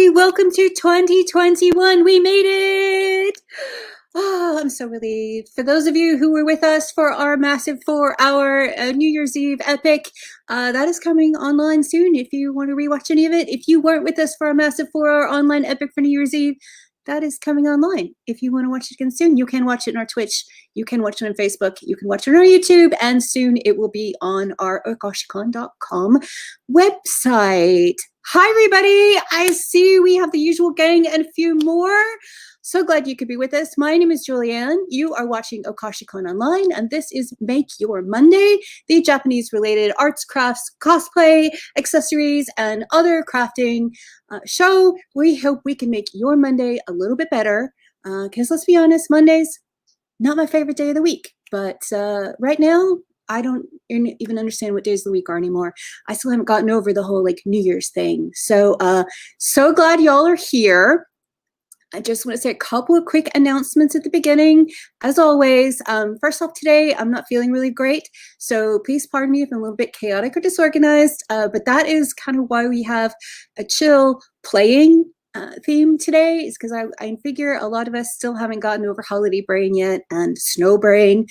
everybody. Welcome to 2021. We made it. Oh, I'm so relieved. For those of you who were with us for our massive 4-hour New Year's Eve epic, that is coming online soon if you want to rewatch any of it. If you weren't with us for our massive 4-hour online epic for New Year's Eve, that is coming online. If you want to watch it again soon, you can watch it on our Twitch, you can watch it on Facebook, you can watch it on our YouTube, and soon it will be on our okoshicon.com website. Hi, everybody. I see we have the usual gang and a few more. So glad you could be with us. My name is Julianne. You are watching Okoshicon Online, and this is Make Your Monday, the Japanese-related arts, crafts, cosplay, accessories, and other crafting show. We hope we can make your Monday a little bit better, because let's be honest, Monday's not my favorite day of the week. But right now, I don't even understand what days of the week are anymore. I still haven't gotten over the whole like New Year's thing. So, so glad y'all are here. I just want to say a couple of quick announcements at the beginning. As always, first off today, I'm not feeling really great. So please pardon me if I'm a little bit chaotic or disorganized, but that is kind of why we have a chill playing theme today, is because I figure a lot of us still haven't gotten over holiday brain yet and snow brain.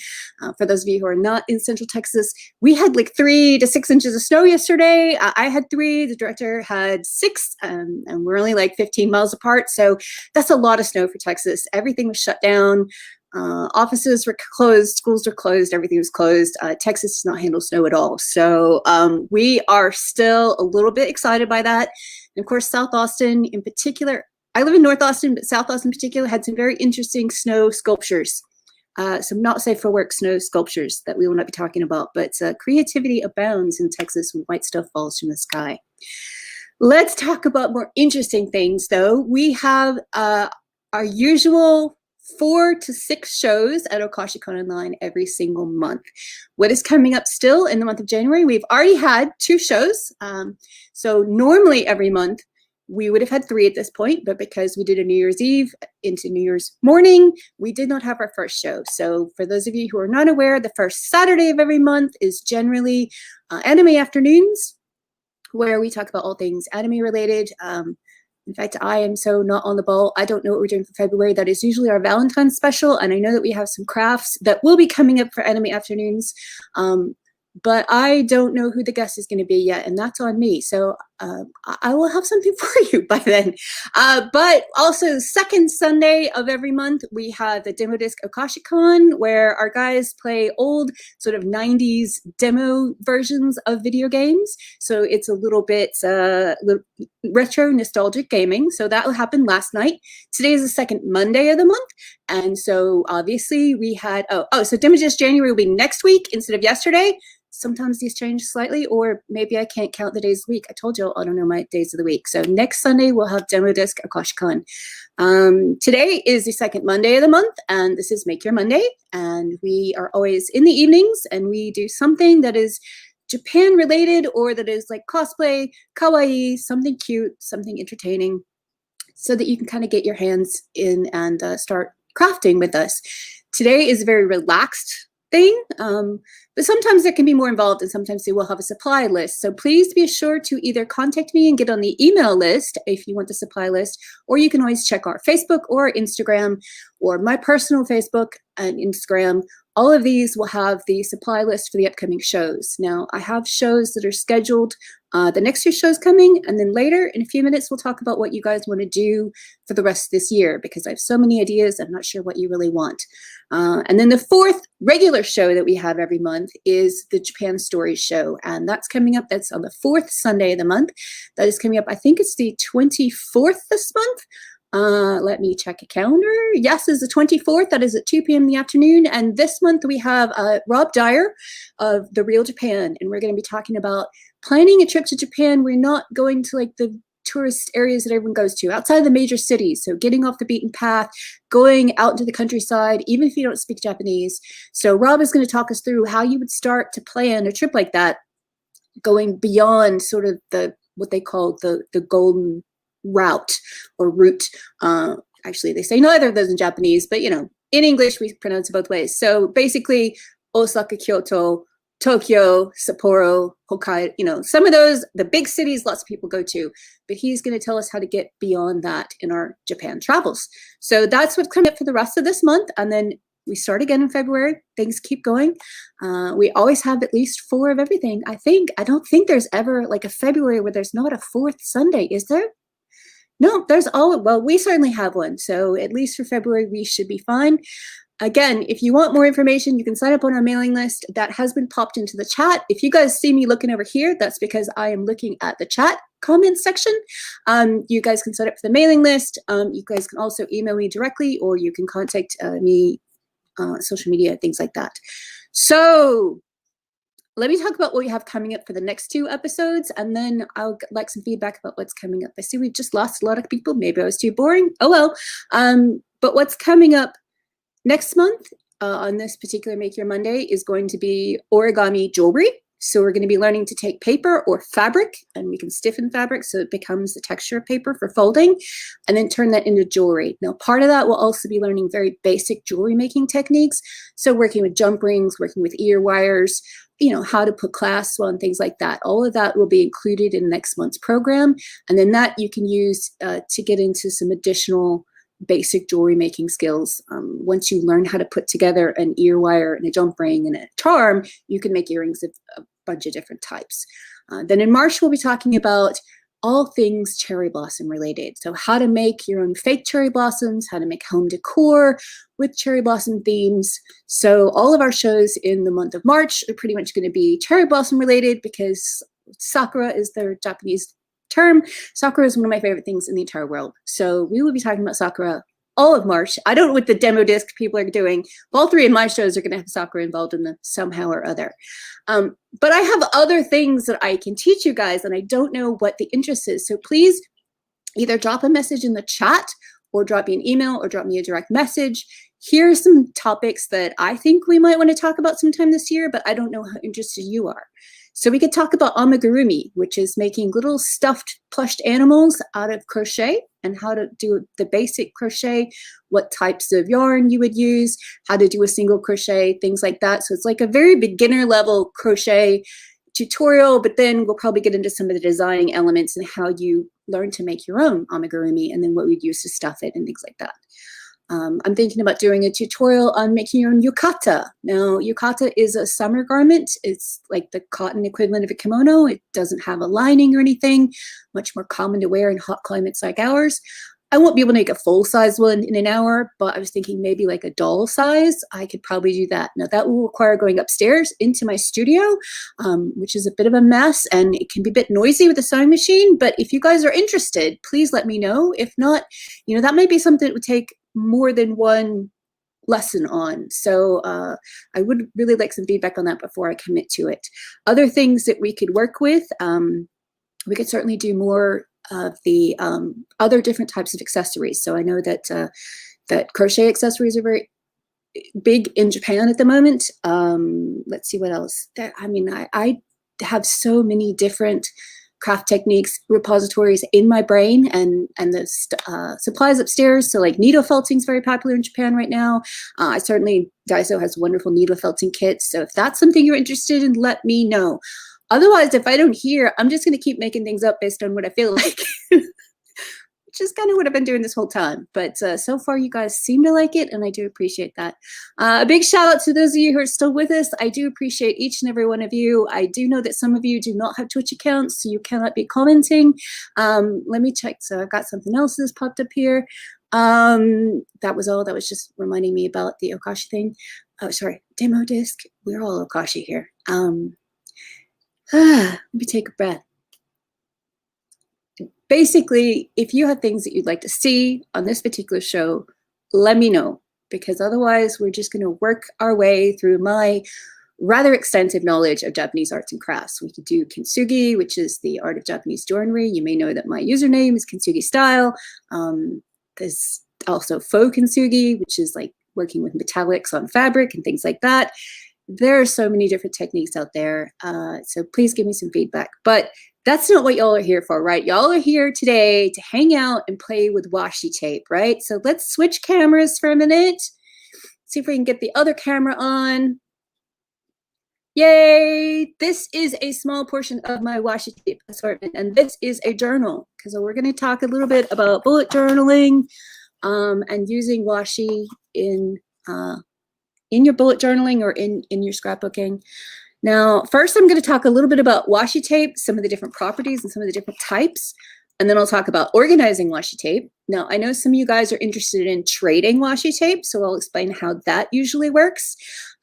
For those of you who are not in Central Texas, we had like 3 to 6 inches of snow yesterday. I had 3, the director had 6, and we're only like 15 miles apart. So that's a lot of snow for Texas. Everything was shut down. Offices were closed, schools were closed, everything was closed. Texas does not handle snow at all. So we are still a little bit excited by that. And of course, South Austin in particular, I live in North Austin, but South Austin in particular had some very interesting snow sculptures. Some not safe for work snow sculptures that we will not be talking about, but creativity abounds in Texas when white stuff falls from the sky. Let's talk about more interesting things though. We have our usual 4 to 6 shows at Okoshicon Online every single month. What is coming up still in the month of January? We've already had 2 shows. So normally every month we would have had 3 at this point, but because we did a New Year's Eve into New Year's morning, we did not have our first show. So for those of you who are not aware, the first Saturday of every month is generally anime afternoons, where we talk about all things anime related. In fact, I am so not on the ball. I don't know what we're doing for February. That is usually our Valentine's special. And I know that we have some crafts that will be coming up for anime afternoons. But I don't know who the guest is going to be yet. And that's on me. So I will have something for you by then. But also, second Sunday of every month, we have the Demo Disc Okoshicon, where our guys play old sort of 90s demo versions of video games. So it's a little bit retro nostalgic gaming. So that happened last night. Today is the second Monday of the month. And so obviously we had, so Demo Disc January will be next week instead of yesterday. Sometimes these change slightly, or maybe I can't count the days of the week. I told you I don't know my days of the week. So next Sunday, we'll have Demo Disc Okoshicon. Today is the second Monday of the month, and this is Make Your Monday. And we are always in the evenings, and we do something that is Japan related, or that is like cosplay, kawaii, something cute, something entertaining, so that you can kind of get your hands in and start crafting with us. Today is a very relaxed thing, but sometimes it can be more involved, and sometimes they will have a supply list. So please be sure to either contact me and get on the email list if you want the supply list, or you can always check our Facebook or Instagram, or my personal Facebook and Instagram. All of these will have the supply list for the upcoming shows. Now, I have shows that are scheduled. The next 2 shows coming, and then later in a few minutes, we'll talk about what you guys want to do for the rest of this year, because I have so many ideas. I'm not sure what you really want. And then the 4th regular show that we have every month is the Japan Stories show, and that's coming up. That's on the 4th Sunday of the month. That is coming up. I think it's the 24th this month. Let me check a calendar. Yes, it's the 24th. That is at 2 p.m. in the afternoon. And this month we have Rob Dyer of The Real Japan, and we're going to be talking about planning a trip to Japan. We're not going to like the tourist areas that everyone goes to outside of the major cities. So getting off the beaten path, going out into the countryside, even if you don't speak Japanese. So Rob is going to talk us through how you would start to plan a trip like that, going beyond sort of what they call the golden route or route. Actually, they say neither of those in Japanese, but you know, in English we pronounce it both ways. So basically, Osaka, Kyoto, Tokyo, Sapporo, Hokkaido, you know, some of those, the big cities, lots of people go to, but he's going to tell us how to get beyond that in our Japan travels. So that's what's coming up for the rest of this month. And then we start again in February. Things keep going. We always have at least 4 of everything. I don't think there's ever like a February where there's not a 4th Sunday, is there? No, there's all, well, we certainly have one. So at least for February, we should be fine. Again, if you want more information, you can sign up on our mailing list. That has been popped into the chat. If you guys see me looking over here, that's because I am looking at the chat comments section. You guys can sign up for the mailing list. You guys can also email me directly, or you can contact me, social media, things like that. So let me talk about what we have coming up for the next 2 episodes, and then I'll like some feedback about what's coming up. I see we just lost a lot of people. Maybe I was too boring. Oh well. But what's coming up next month on this particular Make Your Monday is going to be origami jewelry. So we're going to be learning to take paper or fabric, and we can stiffen fabric so it becomes the texture of paper for folding, and then turn that into jewelry. Now, part of that will also be learning very basic jewelry making techniques. So working with jump rings, working with ear wires, you know, how to put clasps on, things like that. All of that will be included in next month's program. And then that you can use to get into some additional basic jewelry making skills. Once you learn how to put together an ear wire and a jump ring and a charm, you can make earrings of a bunch of different types. Then in March, we'll be talking about all things cherry blossom related. So how to make your own fake cherry blossoms, how to make home decor with cherry blossom themes. So all of our shows in the month of March are pretty much going to be cherry blossom related, because sakura is their Japanese term. Sakura is one of my favorite things in the entire world. So we will be talking about sakura all of March. I don't know what the demo disc people are doing. All 3 of my shows are going to have sakura involved in them somehow or other. But I have other things that I can teach you guys, and I don't know what the interest is. So please either drop a message in the chat, or drop me an email, or drop me a direct message. Here are some topics that I think we might want to talk about sometime this year, but I don't know how interested you are. So we could talk about amigurumi, which is making little stuffed plushed animals out of crochet, and how to do the basic crochet, what types of yarn you would use, how to do a single crochet, things like that. So it's like a very beginner level crochet tutorial, but then we'll probably get into some of the designing elements and how you learn to make your own amigurumi, and then what we'd use to stuff it and things like that. I'm thinking about doing a tutorial on making your own yukata. Now, yukata is a summer garment. It's like the cotton equivalent of a kimono. It doesn't have a lining or anything, much more common to wear in hot climates like ours. I won't be able to make a full-size one in an hour, but I was thinking maybe like a doll size. I could probably do that. Now, that will require going upstairs into my studio, which is a bit of a mess, and it can be a bit noisy with the sewing machine. But if you guys are interested, please let me know. If not, you know, that might be something that would take more than one lesson on. So I would really like some feedback on that before I commit to it. Other things that we could work with, we could certainly do more of the other different types of accessories. So I know that that crochet accessories are very big in Japan at the moment. Let's see what else. I mean, I have so many different craft techniques repositories in my brain, and the supplies upstairs. So like needle felting is very popular in Japan right now. I certainly, Daiso has wonderful needle felting kits. So if that's something you're interested in, let me know. Otherwise, if I don't hear, I'm just going to keep making things up based on what I feel like, which is kind of what I've been doing this whole time. But so far, you guys seem to like it, and I do appreciate that. A big shout out to those of you who are still with us. I do appreciate each and every one of you. I do know that some of you do not have Twitch accounts, so you cannot be commenting. Let me check. So I've got something else that's popped up here. That was all. That was just reminding me about the Okashi thing. Oh, sorry. Demo disc. We're all Okashi here. Let me take a breath. Basically, if you have things that you'd like to see on this particular show, let me know, because otherwise we're just going to work our way through my rather extensive knowledge of Japanese arts and crafts. We could do kintsugi, which is the art of Japanese joinery. You may know that my username is kintsugi style. There's also faux kintsugi, which is like working with metallics on fabric and things like that. There are so many different techniques out there. So please give me some feedback. But that's not what y'all are here for, right? Y'all are here today to hang out and play with washi tape, right? So let's switch cameras for a minute. See if we can get the other camera on. Yay! This is a small portion of my washi tape assortment, and this is a journal, because we're going to talk a little bit about bullet journaling and using washi in your bullet journaling or in your scrapbooking. Now, first I'm going to talk a little bit about washi tape, some of the different properties and some of the different types, and then I'll talk about organizing washi tape. Now, I know some of you guys are interested in trading washi tape, so I'll explain how that usually works.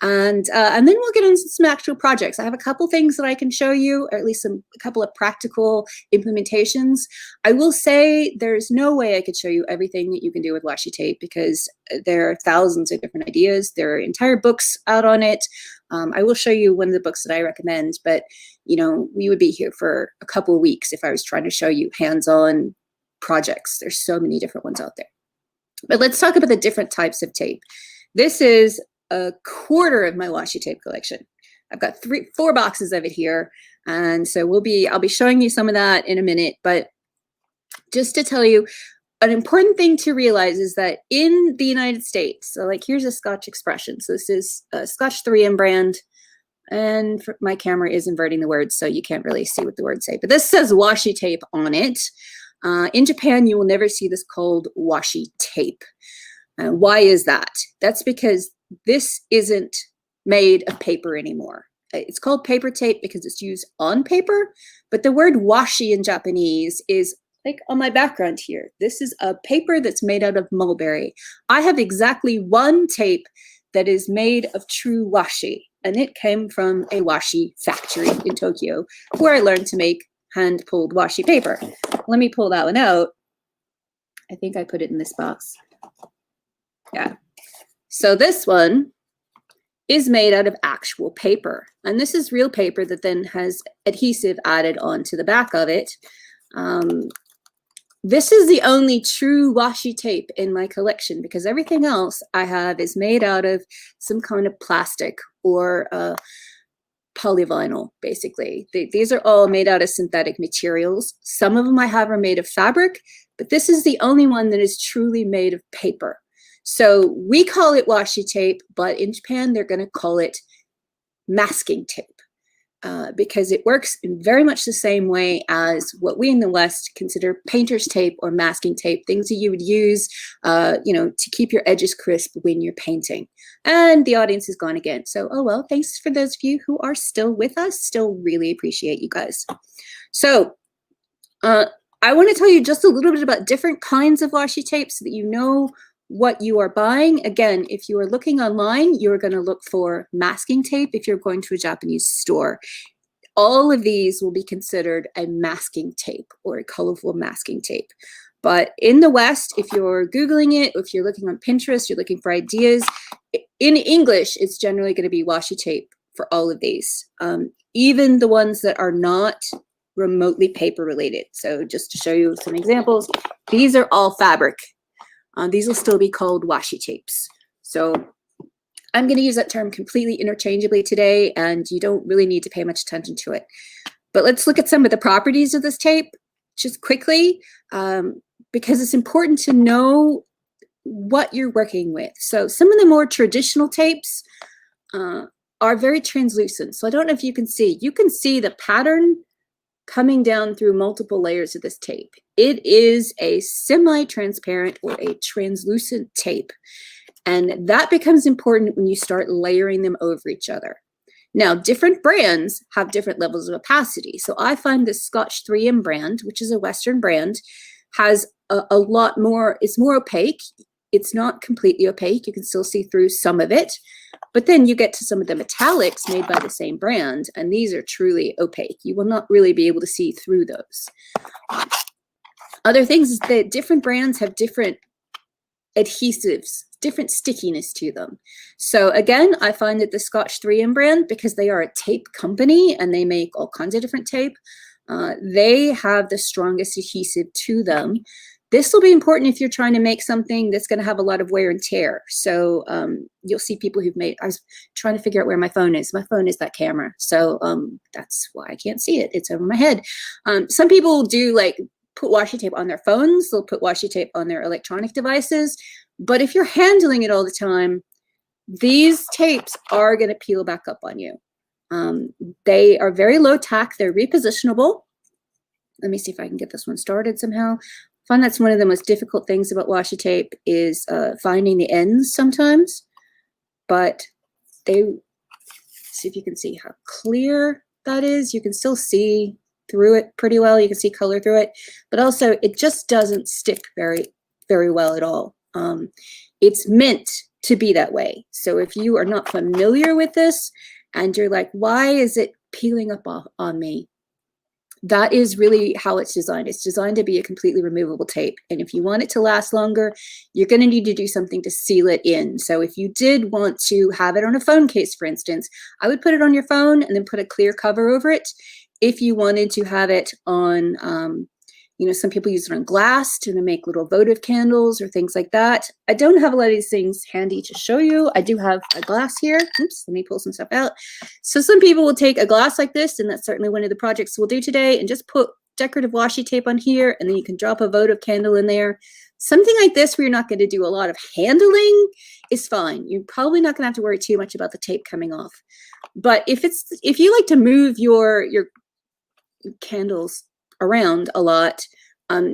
And then we'll get into some actual projects. I have a couple things that I can show you, or at least a couple of practical implementations. I will say there's no way I could show you everything that you can do with washi tape, because there are thousands of different ideas. There are entire books out on it. I will show you one of the books that I recommend, but you know, we would be here for a couple of weeks if I was trying to show you hands-on projects. There's so many different ones out there. But let's talk about the different types of tape. This is a quarter of my washi tape collection. I've got 4 boxes of it here, and so I'll be showing you some of that in a minute. But just to tell you, an important thing to realize is that in the United States, so like here's a Scotch Expression. So this is a Scotch 3M brand, and my camera is inverting the words, so you can't really see what the words say. But this says washi tape on it. In Japan, you will never see this called washi tape. Why is that? That's because this isn't made of paper anymore. It's called paper tape because it's used on paper, but the word washi in Japanese is like on my background here. This is a paper that's made out of mulberry. I have exactly one tape that is made of true washi, and it came from a washi factory in Tokyo where I learned to make hand-pulled washi paper. Let me pull that one out. I think I put it in this box. Yeah. So this one is made out of actual paper, and this is real paper that then has adhesive added onto the back of it. This is the only true washi tape in my collection, because everything else I have is made out of some kind of plastic or polyvinyl, basically. These are all made out of synthetic materials. Some of them I have are made of fabric, but this is the only one that is truly made of paper. So we call it washi tape, but in Japan, they're going to call it masking tape. Because it works in very much the same way as what we in the West consider painter's tape or masking tape, things that you would use, you know, to keep your edges crisp when you're painting. And the audience is gone again. So, oh well, thanks for those of you who are still with us. Still really appreciate you guys. So, I want to tell you just a little bit about different kinds of washi tape so that you know what you are buying. Again, if you are looking online, you're going to look for masking tape if you're going to a Japanese store. All of these will be considered a masking tape or a colorful masking tape. But in the West, if you're Googling it, if you're looking on Pinterest, you're looking for ideas, in English, it's generally going to be washi tape for all of these, even the ones that are not remotely paper related. So just to show you some examples, these are all fabric. These will still be called washi tapes. So I'm going to use that term completely interchangeably today, and you don't really need to pay much attention to it. But let's look at some of the properties of this tape just quickly, because it's important to know what you're working with. So some of the more traditional tapes are very translucent. So I don't know if you can see the pattern coming down through multiple layers of this tape. It is a semi-transparent or a translucent tape. And that becomes important when you start layering them over each other. Now, different brands have different levels of opacity. So I find the Scotch 3M brand, which is a Western brand, has a lot more, it's more opaque. It's not completely opaque. You can still see through some of it. But then you get to some of the metallics made by the same brand, and these are truly opaque. You will not really be able to see through those. Other things is that different brands have different adhesives, different stickiness to them. So again, I find that the Scotch 3M brand, because they are a tape company and they make all kinds of different tape, they have the strongest adhesive to them. This will be important if you're trying to make something that's going to have a lot of wear and tear. So you'll see people who've made, I was trying to figure out where my phone is. My phone is that camera. So that's why I can't see it. It's over my head. Some people do like put washi tape on their phones. They'll put washi tape on their electronic devices. But if you're handling it all the time, these tapes are going to peel back up on you. They are very low tack. They're repositionable. Let me see if I can get this one started somehow. I find that's one of the most difficult things about washi tape is finding the ends sometimes. But they, see if you can see how clear that is. You can still see through it pretty well. You can see color through it, but also it just doesn't stick very, very well at all. It's meant to be that way. So if you are not familiar with this and you're like, why is it peeling up on me? That is really how it's designed. It's designed to be a completely removable tape. And if you want it to last longer, you're going to need to do something to seal it in. So if you did want to have it on a phone case, for instance, I would put it on your phone and then put a clear cover over it. If you wanted to have it on, you know, some people use it on glass to make little votive candles or things like that. I don't have a lot of these things handy to show you. I do have a glass here. Oops, let me pull some stuff out. So some people will take a glass like this, and that's certainly one of the projects we'll do today, and just put decorative washi tape on here, and then you can drop a votive candle in there. Something like this where you're not going to do a lot of handling is fine. You're probably not going to have to worry too much about the tape coming off. But if you like to move your candles around a lot,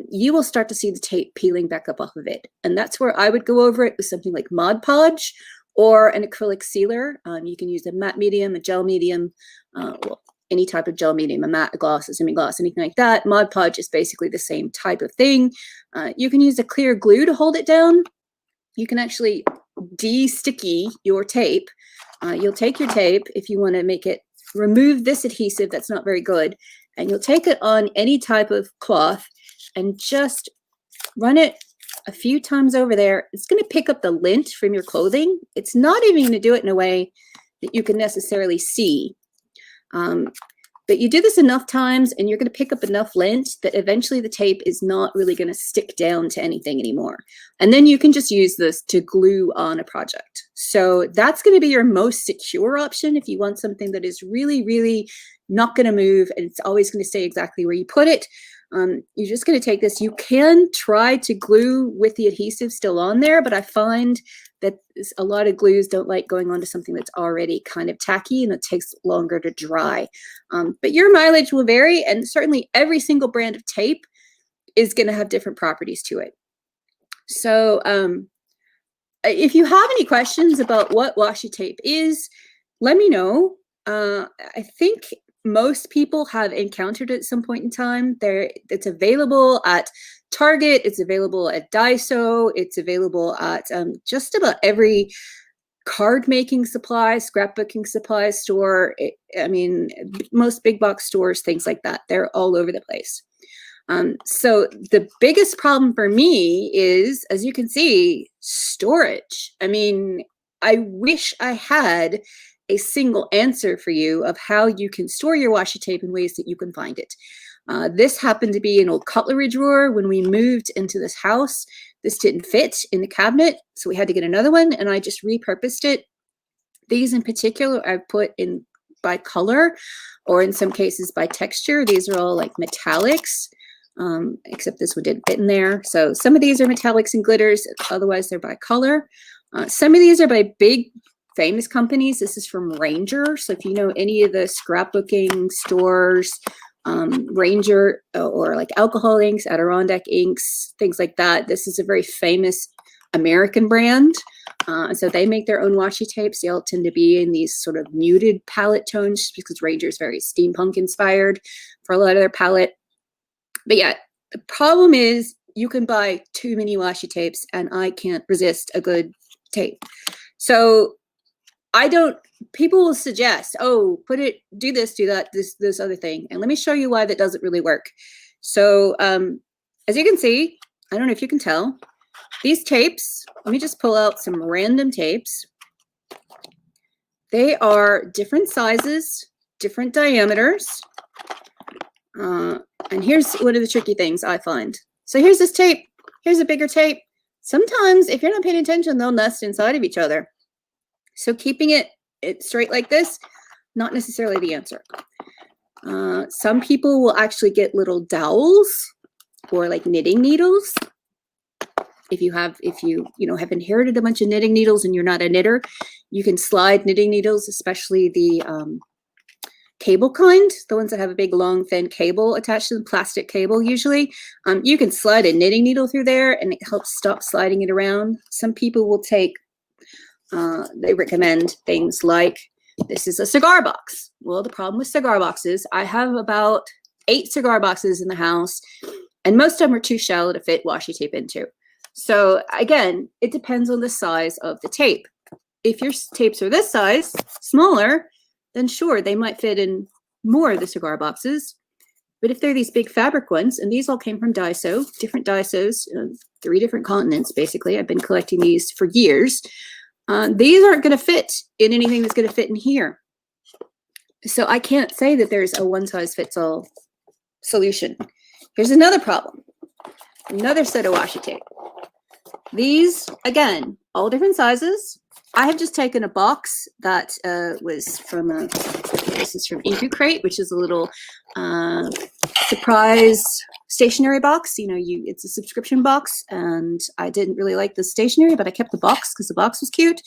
you will start to see the tape peeling back up off of it. And that's where I would go over it with something like Mod Podge or an acrylic sealer. You can use a matte medium, a gel medium, well, any type of gel medium, a matte, a gloss, a semi-gloss, anything like that. Mod Podge is basically the same type of thing. You can use a clear glue to hold it down. You can actually de-sticky your tape. You'll take your tape if you want to make it, remove this adhesive that's not very good, and you'll take it on any type of cloth and just run it a few times over there. It's going to pick up the lint from your clothing. It's not even going to do it in a way that you can necessarily see. But you do this enough times and you're going to pick up enough lint that eventually the tape is not really going to stick down to anything anymore. And then you can just use this to glue on a project. So that's going to be your most secure option if you want something that is really, really not going to move and it's always going to stay exactly where you put it. You're just going to take this. You can try to glue with the adhesive still on there, but I find that a lot of glues don't like going onto something that's already kind of tacky and it takes longer to dry. But your mileage will vary, and certainly every single brand of tape is going to have different properties to it. So if you have any questions about what washi tape is, let me know. I think most people have encountered it at some point in time. It's available at Target, it's available at Daiso, it's available at just about every card making supply, scrapbooking supply store. I mean, most big box stores, things like that. They're all over the place. So the biggest problem for me is, as you can see, storage. I mean, I wish I had a single answer for you of how you can store your washi tape in ways that you can find it. This happened to be an old cutlery drawer. When we moved into this house, this didn't fit in the cabinet, so we had to get another one, and I just repurposed it. These in particular I put in by color, or in some cases by texture. These are all like metallics, except this one didn't fit in there. So some of these are metallics and glitters, otherwise they're by color. Some of these are by big famous companies. This is from Ranger. So if you know any of the scrapbooking stores, Ranger or like alcohol inks, Adirondack inks, things like that. This is a very famous American brand. So they make their own washi tapes. They all tend to be in these sort of muted palette tones because Ranger is very steampunk inspired for a lot of their palette. But yeah, the problem is you can buy too many washi tapes and I can't resist a good tape. So people will suggest, oh, do this, do that, this other thing. And let me show you why that doesn't really work. So as you can see, I don't know if you can tell, these tapes, let me just pull out some random tapes. They are different sizes, different diameters. And here's one of the tricky things I find. So here's this tape. Here's a bigger tape. Sometimes if you're not paying attention, they'll nest inside of each other. So keeping it straight like this, not necessarily the answer. Some people will actually get little dowels or like knitting needles. If you have inherited a bunch of knitting needles and you're not a knitter, you can slide knitting needles, especially the cable kind, the ones that have a big long thin cable attached to them, plastic cable usually. You can slide a knitting needle through there and it helps stop sliding it around. Some people will take, they recommend things like, this is a cigar box. Well, the problem with cigar boxes, I have about 8 cigar boxes in the house, and most of them are too shallow to fit washi tape into. So again, it depends on the size of the tape. If your tapes are this size, smaller, then sure, they might fit in more of the cigar boxes. But if they're these big fabric ones, and these all came from Daiso, different Daisos, 3 different continents, basically. I've been collecting these for years. These aren't going to fit in anything that's going to fit in here. So I can't say that there's a one-size-fits-all solution. Here's another problem. Another set of washi tape. These, again, all different sizes. I have just taken a box that was from this is from Igu Crate, which is a little surprise stationery box. You know, it's a subscription box, and I didn't really like the stationery, but I kept the box because the box was cute.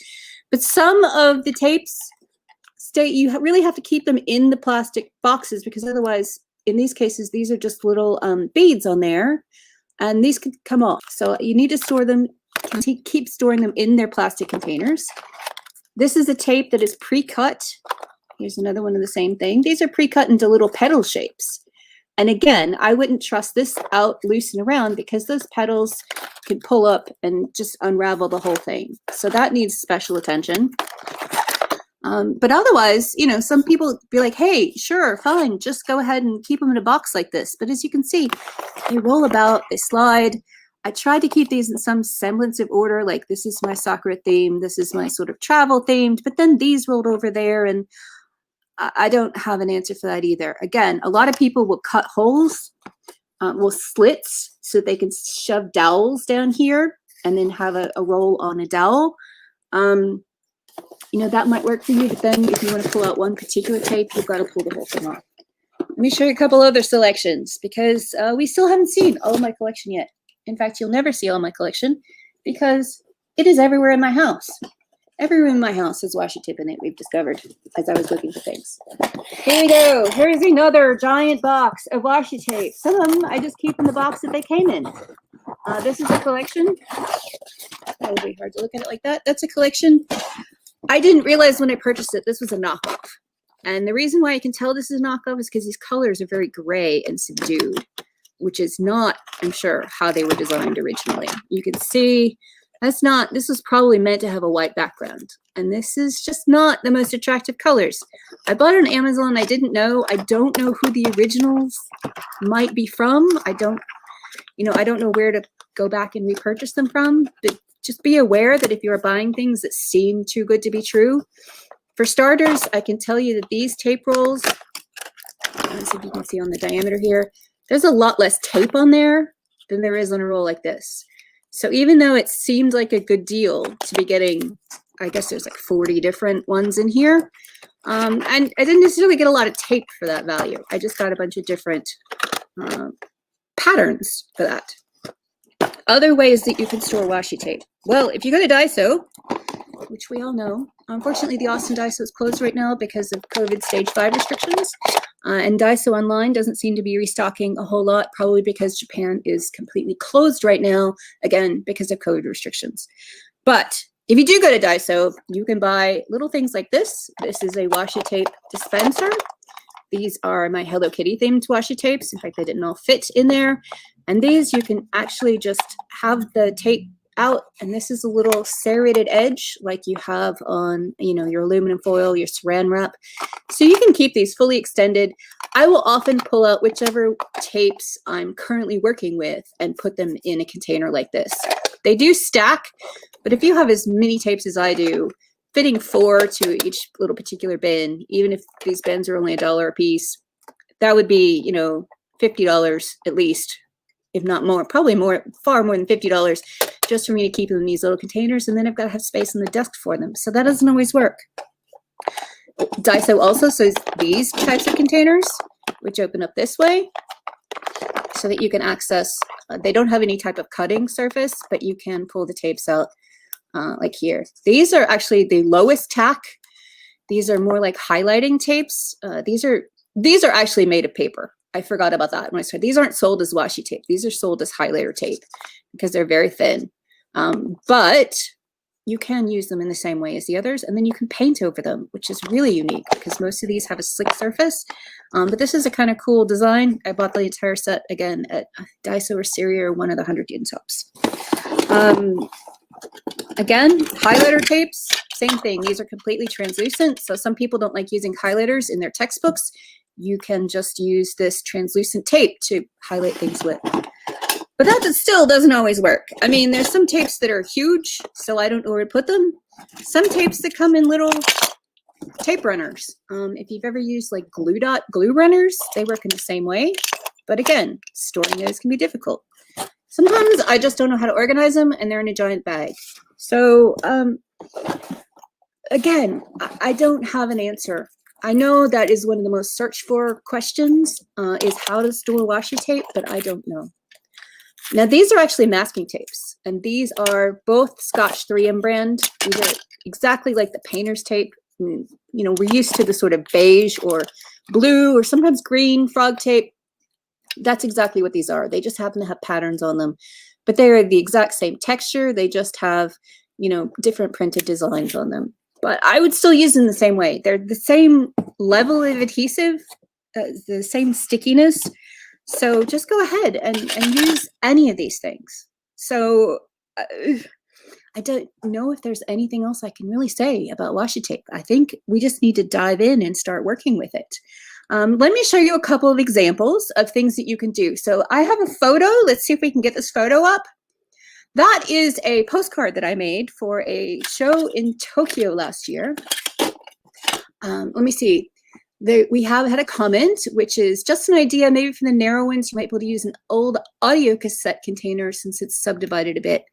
But some of the tapes you really have to keep them in the plastic boxes, because otherwise, in these cases, these are just little beads on there, and these could come off. So you need to store them, keep storing them in their plastic containers. This is a tape that is pre-cut. Here's another one of the same thing. These are pre-cut into little petal shapes. And again, I wouldn't trust this out loose and around, because those petals can pull up and just unravel the whole thing. So that needs special attention. But otherwise, you know, some people be like, hey, sure, fine, just go ahead and keep them in a box like this. But as you can see, they roll about, they slide. I tried to keep these in some semblance of order, like this is my Sakura theme, this is my sort of travel themed, but then these rolled over there, and I don't have an answer for that either. Again, a lot of people will cut holes, will slits, so they can shove dowels down here and then have a roll on a dowel. You know, that might work for you, but then if you want to pull out one particular tape, you've got to pull the whole thing off. Let me show you a couple other selections, because we still haven't seen all of my collection yet. In fact, you'll never see all my collection, because it is everywhere in my house. Every room in my house has washi tape in it, we've discovered, as I was looking for things. Here we go. Here's another giant box of washi tape. Some of them I just keep in the box that they came in. This is a collection. That would be hard to look at it like that. That's a collection. I didn't realize when I purchased it, this was a knockoff. And the reason why I can tell this is a knockoff is because these colors are very gray and subdued, which is not, I'm sure, how they were designed originally. You can see this was probably meant to have a white background. And this is just not the most attractive colors. I bought it on Amazon. I didn't know. I don't know who the originals might be from. I don't know where to go back and repurchase them from. But just be aware that if you're buying things that seem too good to be true, for starters, I can tell you that these tape rolls, let's see if you can see on the diameter here, there's a lot less tape on there than there is on a roll like this. So even though it seemed like a good deal to be getting, I guess there's like 40 different ones in here, and I didn't necessarily get a lot of tape for that value. I just got a bunch of different patterns for that. Other ways that you can store washi tape. Well, if you go to Daiso, which we all know, unfortunately the Austin Daiso is closed right now because of COVID stage 5 restrictions. And Daiso Online doesn't seem to be restocking a whole lot, probably because Japan is completely closed right now, again, because of COVID restrictions. But if you do go to Daiso, you can buy little things like this. This is a washi tape dispenser. These are my Hello Kitty themed washi tapes. In fact, they didn't all fit in there. And these you can actually just have the tape out, and this is a little serrated edge like you have on, you know, your aluminum foil, your saran wrap. So you can keep these fully extended. I will often pull out whichever tapes I'm currently working with and put them in a container like this. They do stack, but if you have as many tapes as I do, fitting 4 to each little particular bin, even if these bins are only $1 a piece, that would be, you know, $50 at least, if not more, probably more, far more than $50 just for me to keep them in these little containers. And then I've got to have space on the desk for them. So that doesn't always work. Daiso also sells these types of containers, which open up this way so that you can access, they don't have any type of cutting surface, but you can pull the tapes out like here. These are actually the lowest tack These are more like highlighting tapes. These are actually made of paper. I forgot about that when I started. These aren't sold as washi tape. These are sold as highlighter tape because they're very thin. But you can use them in the same way as the others, and then you can paint over them, which is really unique because most of these have a slick surface. But this is a kind of cool design. I bought the entire set again at Daiso or Syria or one of the 100 yen shops. Again, highlighter tapes, same thing. These are completely translucent. So some people don't like using highlighters in their textbooks. You can just use this translucent tape to highlight things with. But that still doesn't always work. I mean, there's some tapes that are huge, so I don't know where to put them. Some tapes that come in little tape runners. If you've ever used like glue runners, they work in the same way. But again, storing those can be difficult. Sometimes I just don't know how to organize them and they're in a giant bag. So again, I don't have an answer. I know that is one of the most searched for questions is how to store washi tape, but I don't know. Now these are actually masking tapes, and these are both Scotch 3M brand. These are exactly like the painter's tape. You know, we're used to the sort of beige or blue or sometimes green frog tape. That's exactly what these are. They just happen to have patterns on them, but they are the exact same texture. They just have, you know, different printed designs on them. But I would still use them the same way. They're the same level of adhesive, the same stickiness. So just go ahead and use any of these things. So I don't know if there's anything else I can really say about washi tape. I think we just need to dive in and start working with it. Let me show you a couple of examples of things that you can do. So I have a photo. Let's see if we can get this photo up. That is a postcard that I made for a show in Tokyo last year. Let me see. We have had a comment, which is just an idea, maybe for the narrow ones, you might be able to use an old audio cassette container since it's subdivided a bit.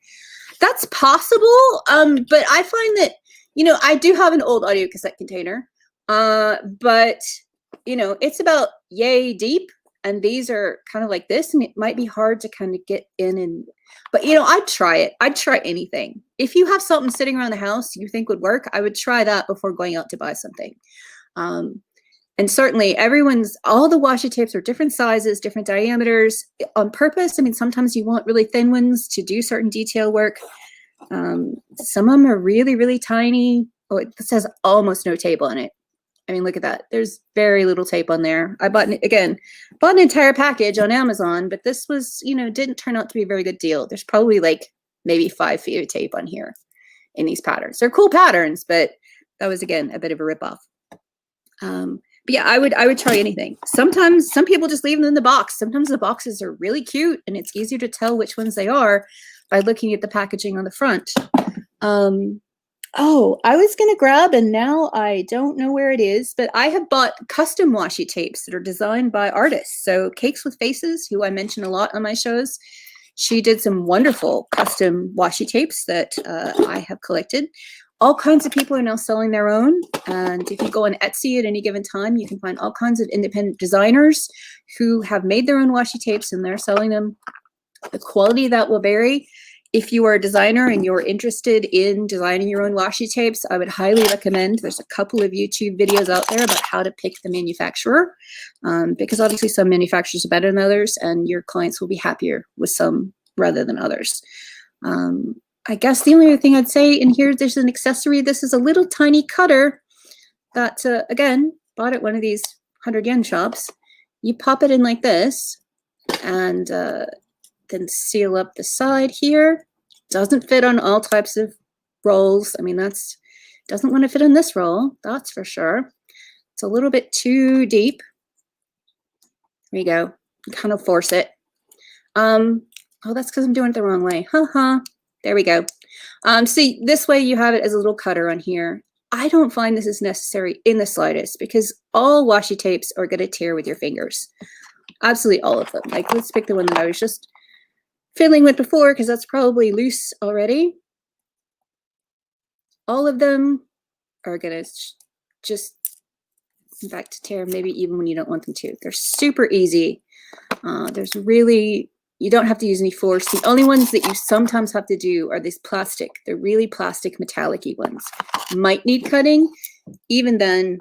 That's possible, but I find that, you know, I do have an old audio cassette container, but, you know, it's about yay deep, and these are kind of like this, and it might be hard to kind of get in and, but, you know, I'd try it. I'd try anything. If you have something sitting around the house you think would work, I would try that before going out to buy something. And certainly all the washi tapes are different sizes, different diameters on purpose. I mean, sometimes you want really thin ones to do certain detail work. Some of them are really, really tiny. Oh, it says almost no tape on it. I mean, look at that. There's very little tape on there. I bought an entire package on Amazon, but this was, you know, didn't turn out to be a very good deal. There's probably like maybe 5 feet of tape on here in these patterns. They're cool patterns, but that was, again, a bit of a ripoff. But yeah, I would try anything. Sometimes some people just leave them in the box. Sometimes the boxes are really cute and it's easier to tell which ones they are by looking at the packaging on the front. Oh, I was going to grab, and now I don't know where it is, but I have bought custom washi tapes that are designed by artists. So Cakes with Faces, who I mention a lot on my shows, she did some wonderful custom washi tapes that I have collected. All kinds of people are now selling their own. And if you go on Etsy at any given time, you can find all kinds of independent designers who have made their own washi tapes and they're selling them. The quality of that will vary. If you are a designer and you're interested in designing your own washi tapes, I would highly recommend. There's a couple of YouTube videos out there about how to pick the manufacturer, because obviously some manufacturers are better than others and your clients will be happier with some rather than others. I guess the only other thing I'd say in here, there's an accessory. This is a little tiny cutter that, again, bought at one of these 100 yen shops. You pop it in like this and then seal up the side here. Doesn't fit on all types of rolls. I mean, doesn't want to fit on this roll, that's for sure. It's a little bit too deep. There you go. Kind of force it. Oh, that's because I'm doing it the wrong way. There we go. See, this way you have it as a little cutter on here. I don't find this is necessary in the slightest because all washi tapes are going to tear with your fingers. Absolutely all of them. Like, let's pick the one that I was just fiddling with before because that's probably loose already. All of them are going to just, in fact, tear maybe even when you don't want them to. They're super easy. You don't have to use any force. The only ones that you sometimes have to do are these plastic. They're really plastic metallic-y ones. Might need cutting. even then,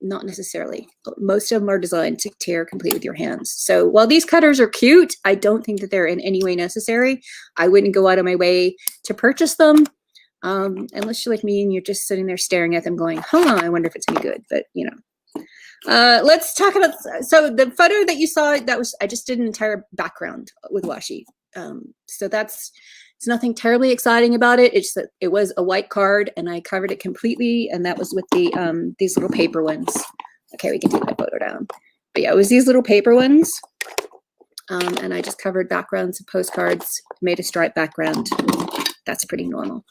not necessarily. Most of them are designed to tear complete with your hands. So while these cutters are cute, I don't think that they're in any way necessary. I wouldn't go out of my way to purchase them, unless you're like me and you're just sitting there staring at them going, huh, I wonder if it's any good. But, you know. Let's talk about, so the photo that you saw, that was, I just did an entire background with washi. So it's nothing terribly exciting about it. It's that it was a white card and I covered it completely, and that was with the these little paper ones. Okay, we can take that photo down. But yeah, it was these little paper ones. And I just covered backgrounds of postcards, made a striped background. That's pretty normal.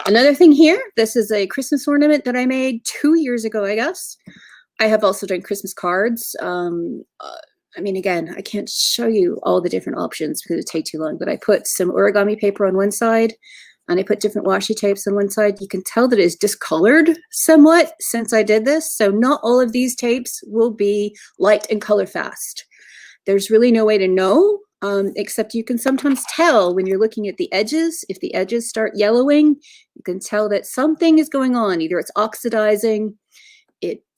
Another thing here, this is a Christmas ornament that I made 2 years ago, I guess. I have also done Christmas cards. I mean, again, I can't show you all the different options because it would take too long, but I put some origami paper on one side and I put different washi tapes on one side. You can tell that it's discolored somewhat since I did this. So not all of these tapes will be light and color fast. There's really no way to know, except you can sometimes tell when you're looking at the edges. If the edges start yellowing, you can tell that something is going on. Either it's oxidizing,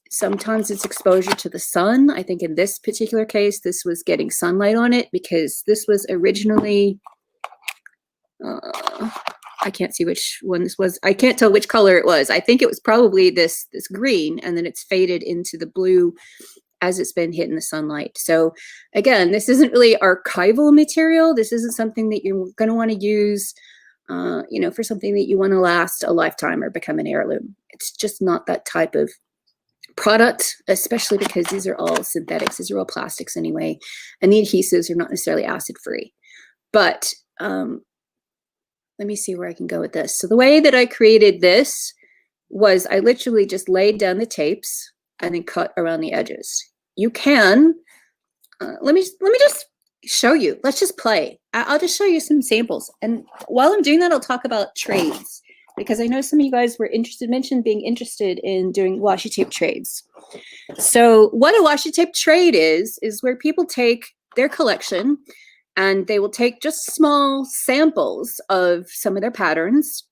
sometimes it's exposure to the sun. I think in this particular case, this was getting sunlight on it because this was originally, I can't see which one this was. I can't tell which color it was. I think it was probably this green, and then it's faded into the blue as it's been hitting the sunlight. So again, this isn't really archival material. This isn't something that you're going to want to use, you know, for something that you want to last a lifetime or become an heirloom. It's just not that type of product, especially because these are all synthetics. These are all plastics anyway, and the adhesives are not necessarily acid-free. But let me see where I can go with this. So the way that I created this was I literally just laid down the tapes and then cut around the edges. You can, let me just show you. Let's just play. I'll just show you some samples. And while I'm doing that, I'll talk about trades, because I know some of you guys were mentioned being interested in doing washi tape trades. So what a washi tape trade is where people take their collection and they will take just small samples of some of their patterns.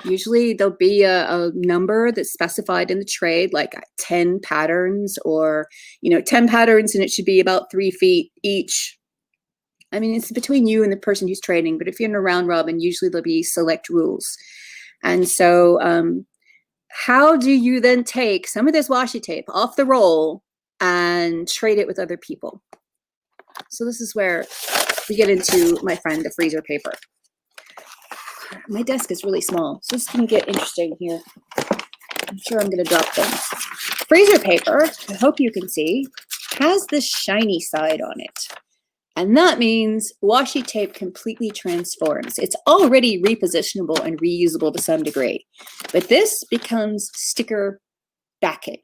Usually there'll be a number that's specified in the trade, like 10 patterns, or, you know, 10 patterns, and it should be about 3 feet each. I mean, it's between you and the person who's trading, but if you're in a round robin, usually there'll be select rules. And so how do you then take some of this washi tape off the roll and trade it with other people? So this is where we get into, my friend, the freezer paper. My desk is really small, so this can get interesting here. I'm sure I'm going to drop things. Freezer paper, I hope you can see, has this shiny side on it. And that means washi tape completely transforms. It's already repositionable and reusable to some degree, but this becomes sticker backing.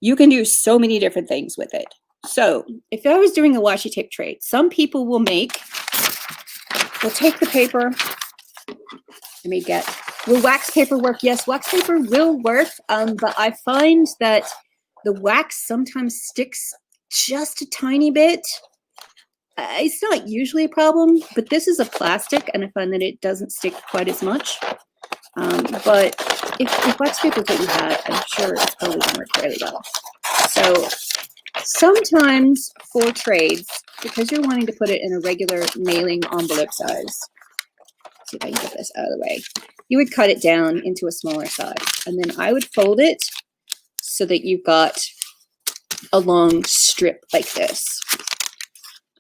You can do so many different things with it. So if I was doing a washi tape trade, some people will take the paper. Will wax paper work? Yes, wax paper will work, but I find that the wax sometimes sticks just a tiny bit. It's not usually a problem, but this is a plastic, and I find that it doesn't stick quite as much. But if wax paper is what you have, I'm sure it's probably going to work fairly well. So sometimes for trades, because you're wanting to put it in a regular mailing envelope size, let's see if I can get this out of the way, you would cut it down into a smaller size, and then I would fold it so that you've got a long strip like this.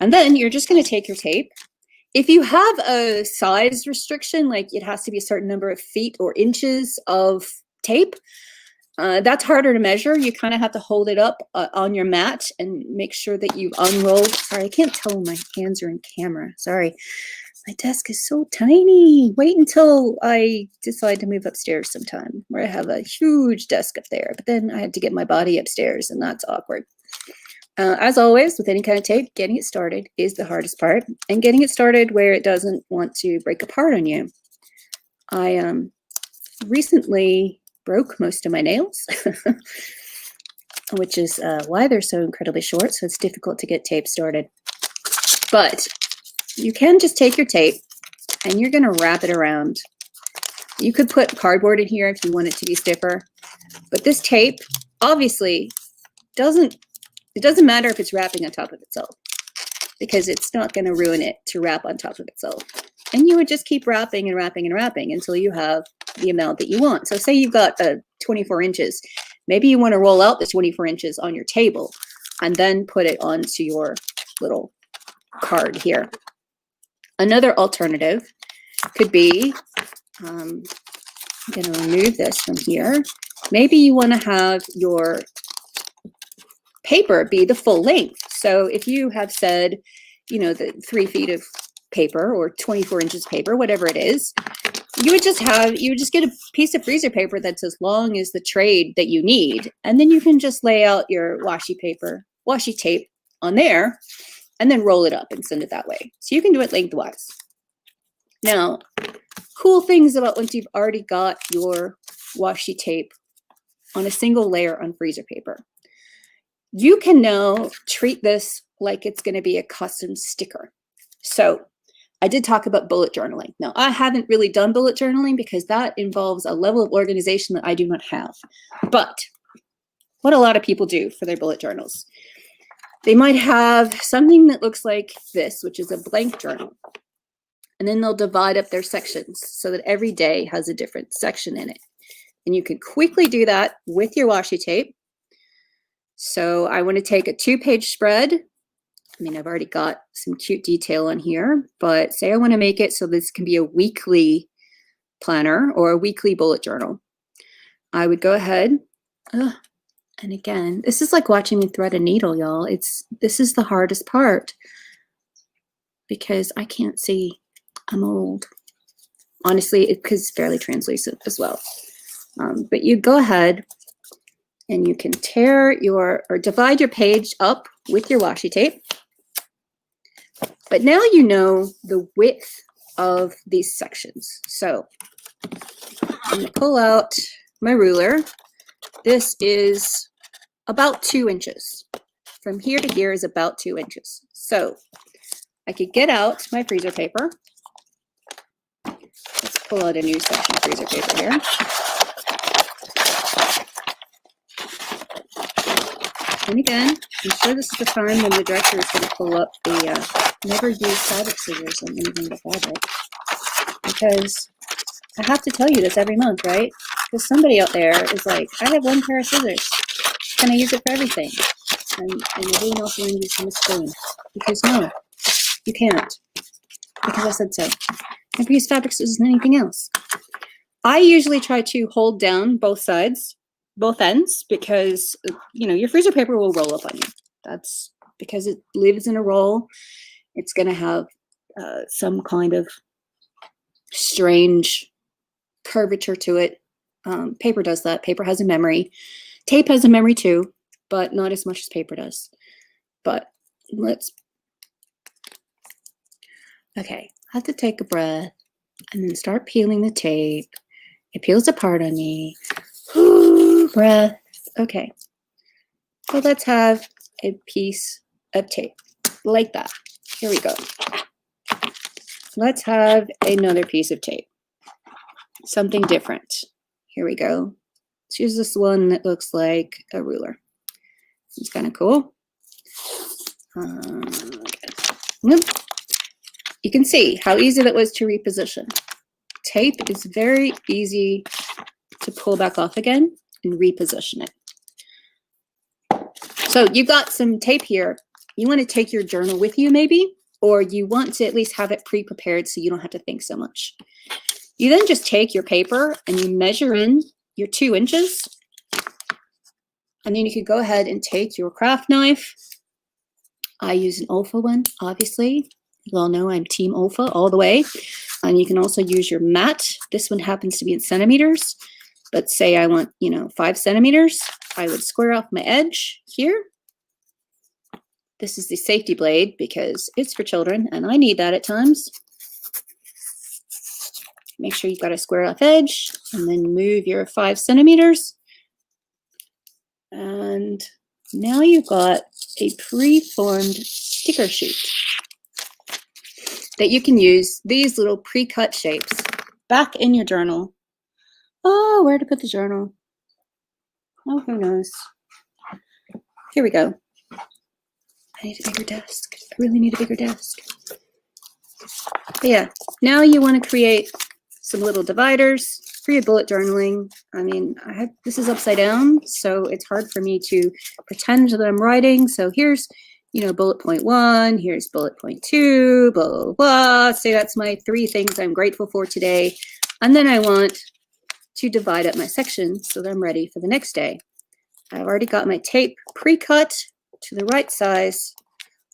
And then you're just going to take your tape. If you have a size restriction, like it has to be a certain number of feet or inches of tape, that's harder to measure. You kind of have to hold it up on your mat and make sure that you've unrolled. Sorry, I can't tell when my hands are in camera. Sorry. My desk is so tiny. Wait until I decide to move upstairs sometime, where I have a huge desk up there. But then I had to get my body upstairs, and that's awkward. As always, with any kind of tape, getting it started is the hardest part, and getting it started where it doesn't want to break apart on you. I recently broke most of my nails, which is why they're so incredibly short, so it's difficult to get tape started. But you can just take your tape and you're going to wrap it around You could put cardboard in here if you want it to be stiffer, but this tape obviously doesn't matter if it's wrapping on top of itself, because it's not going to ruin it to wrap on top of itself. And you would just keep wrapping and wrapping and wrapping until you have the amount that you want. So say you've got 24 inches. Maybe you want to roll out the 24 inches on your table and then put it onto your little card here. Another alternative could be, I'm going to remove this from here. Maybe you want to have your paper be the full length. So if you have said, you know, the 3 feet of paper or 24 inches paper, whatever it is, you would just get a piece of freezer paper that's as long as the trade that you need. And then you can just lay out your washi tape on there and then roll it up and send it that way. So you can do it lengthwise. Now, cool things about once you've already got your washi tape on a single layer on freezer paper, you can now treat this like it's going to be a custom sticker. So I did talk about bullet journaling. Now, I haven't really done bullet journaling because that involves a level of organization that I do not have. But what a lot of people do for their bullet journals, they might have something that looks like this, which is a blank journal. And then they'll divide up their sections so that every day has a different section in it. And you can quickly do that with your washi tape. So I want to take a 2-page spread. I mean, I've already got some cute detail on here, but say I want to make it so this can be a weekly planner or a weekly bullet journal. I would go ahead, and again, this is like watching me thread a needle, y'all. This is the hardest part because I can't see. I'm old. Honestly, because it's fairly translucent as well. But you go ahead and you can divide your page up with your washi tape. But now you know the width of these sections. So I'm going to pull out my ruler. This is about 2 inches. From here to here is about 2 inches. So I could get out my freezer paper. Let's pull out a new section of freezer paper here. And again, I'm sure this is the time when the director is going to pull up the never use fabric scissors on anything but fabric. Because I have to tell you this every month, right? Because somebody out there is like, I have 1 pair of scissors. Can I use it for everything? And everyone else will use a spoon. Because no, you can't. Because I said so. Never use fabric scissors and anything else. I usually try to hold down both sides, both ends, because you know your freezer paper will roll up on you. That's because it lives in a roll. It's going to have some kind of strange curvature to it. Paper does that. Paper has a memory. Tape has a memory too, but not as much as paper does. But okay, I have to take a breath and then start peeling the tape. It peels apart on me. Breath. Okay. So let's have a piece of tape like that. Here we go. Let's have another piece of tape. Something different. Here we go. Let's use this one that looks like a ruler. It's kind of cool. You can see how easy that was to reposition. Tape is very easy to pull back off again and reposition it. So you've got some tape here. You want to take your journal with you maybe, or you want to at least have it pre-prepared so you don't have to think so much. You then just take your paper and you measure in your 2 inches. And then you could go ahead and take your craft knife. I use an Olfa one, obviously. You all know I'm Team Olfa all the way. And you can also use your mat. This one happens to be in centimeters. But say I want, 5 centimeters. I would square off my edge here. This is the safety blade because it's for children and I need that at times. Make sure you've got a square off edge and then move your 5 centimeters. And now you've got a pre-formed sticker sheet that you can use these little pre-cut shapes back in your journal Oh, where to put the journal? Oh, who knows? Here we go. I need a bigger desk. I really need a bigger desk. But yeah, now you want to create some little dividers for your bullet journaling. I mean, this is upside down, so it's hard for me to pretend that I'm writing. So here's, you know, bullet point 1, here's bullet point 2, blah, blah, blah. Say that's my 3 things I'm grateful for today. And then I want to divide up my section so that I'm ready for the next day. I've already got my tape pre-cut to the right size,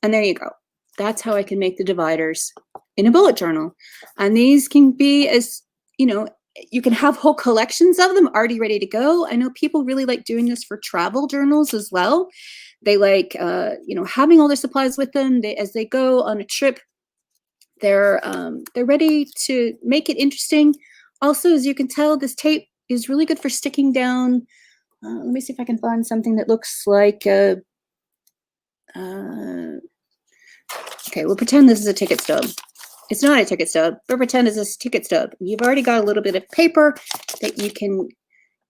and there you go. That's how I can make the dividers in a bullet journal. And these can be, as you know, you can have whole collections of them already ready to go. I know people really like doing this for travel journals as well. They like, you know, having all their supplies with them. As they go on a trip, they're ready to make it interesting. Also, as you can tell, this tape is really good for sticking down. Let me see if I can find something that looks like a, okay, we'll pretend this is a ticket stub. It's not a ticket stub, but pretend it's a ticket stub. You've already got a little bit of paper that you can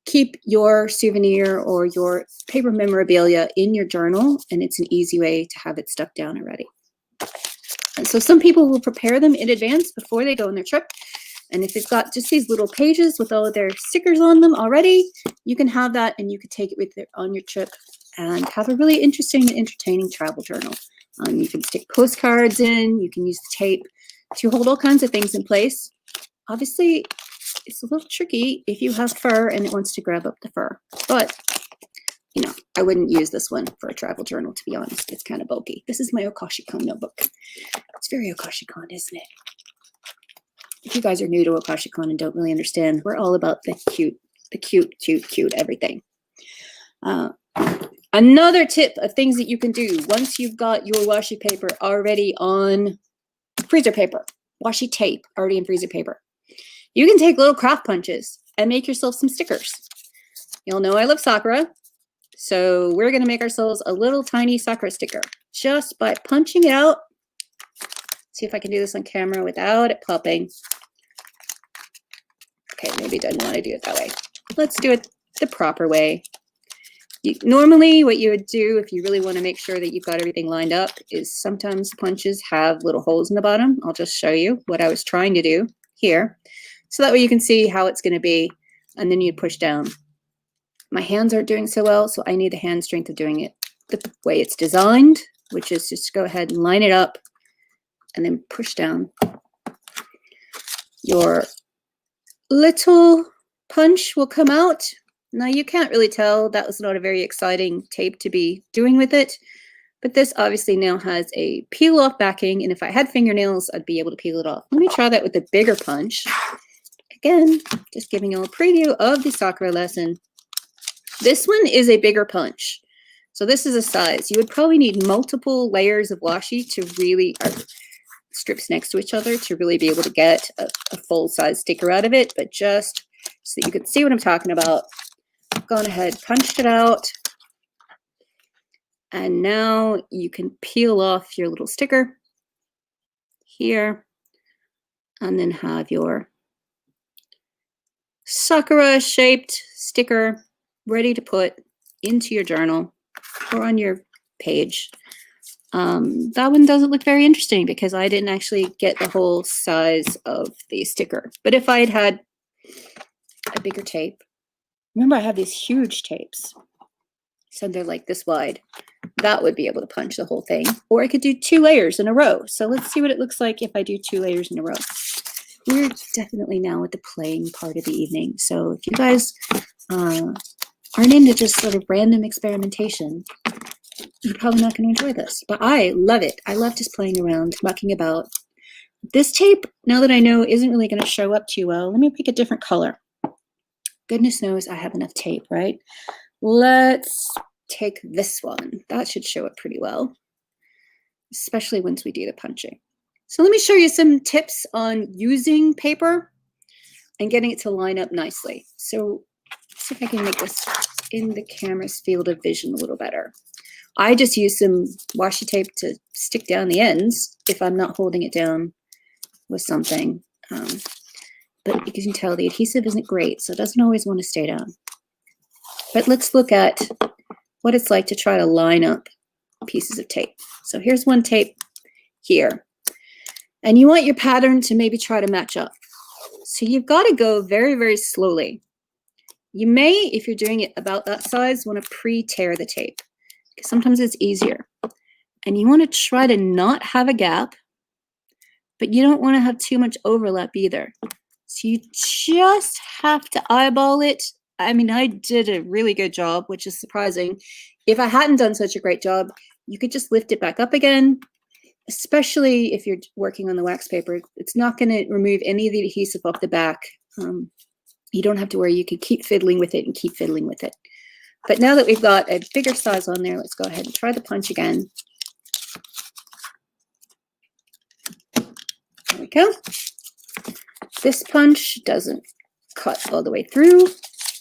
keep your souvenir or your paper memorabilia in your journal, and it's an easy way to have it stuck down already. And so some people will prepare them in advance before they go on their trip. And if they've got just these little pages with all of their stickers on them already, you can have that and you can take it with you on your trip and have a really interesting and entertaining travel journal. You can stick postcards in, you can use the tape to hold all kinds of things in place. Obviously, it's a little tricky if you have fur and it wants to grab up the fur. But, you know, I wouldn't use this one for a travel journal, to be honest. It's kind of bulky. This is my Okashikon notebook. It's very Okashikon, isn't it? If you guys are new to Okashikon and don't really understand, we're all about the cute everything. Another tip of things that you can do once you've got your washi paper already on freezer paper, washi tape already in freezer paper, you can take little craft punches and make yourself some stickers. You'll know I love Sakura, so we're going to make ourselves a little tiny Sakura sticker just by punching it out. See if I can do this on camera without it popping. Okay, maybe I don't want to do it that way. Let's do it the proper way. Normally, what you would do if you really want to make sure that you've got everything lined up is sometimes punches have little holes in the bottom. I'll just show you what I was trying to do here. So that way you can see how it's going to be, and then you'd push down. My hands aren't doing so well, so I need the hand strength of doing it the way it's designed, which is just go ahead and line it up and then push down. Your little punch will come out. Now you can't really tell, that was not a very exciting tape to be doing with it, but this obviously now has a peel off backing, and if I had fingernails, I'd be able to peel it off. Let me try that with a bigger punch. Again, just giving you a preview of the Sakura lesson. This one is a bigger punch. So this is a size. You would probably need multiple layers of washi to really, strips next to each other, to really be able to get a full size sticker out of it. But just so that you can see what I'm talking about, I've gone ahead, punched it out. And now you can peel off your little sticker here and then have your Sakura shaped sticker ready to put into your journal or on your page. That one doesn't look very interesting because I didn't actually get the whole size of the sticker. But if I had had a bigger tape, remember I have these huge tapes, so they're like this wide, that would be able to punch the whole thing. Or I could do 2 layers in a row. So let's see what it looks like if I do 2 layers in a row. We're definitely now at the playing part of the evening. So if you guys aren't into just sort of random experimentation, you're probably not going to enjoy this. But I love it. I love just playing around, mucking about. This tape, now that I know, isn't really going to show up too well. Let me pick a different color. Goodness knows I have enough tape, right? Let's take this one. That should show up pretty well, especially once we do the punching. So let me show you some tips on using paper and getting it to line up nicely. So let's see if I can make this in the camera's field of vision a little better. I just use some washi tape to stick down the ends if I'm not holding it down with something. but you can tell the adhesive isn't great, so it doesn't always want to stay down. But let's look at what it's like to try to line up pieces of tape. So here's one tape here, and you want your pattern to maybe try to match up. So you've got to go very, very slowly. You may, if you're doing it about that size, want to pre-tear the tape, because sometimes it's easier. And you want to try to not have a gap, but you don't want to have too much overlap either. So you just have to eyeball it. I mean, I did a really good job, which is surprising. If I hadn't done such a great job, you could just lift it back up again, especially if you're working on the wax paper. It's not going to remove any of the adhesive off the back. You don't have to worry. You can keep fiddling with it and keep fiddling with it. But now that we've got a bigger size on there, let's go ahead and try the punch again. There we go. This punch doesn't cut all the way through,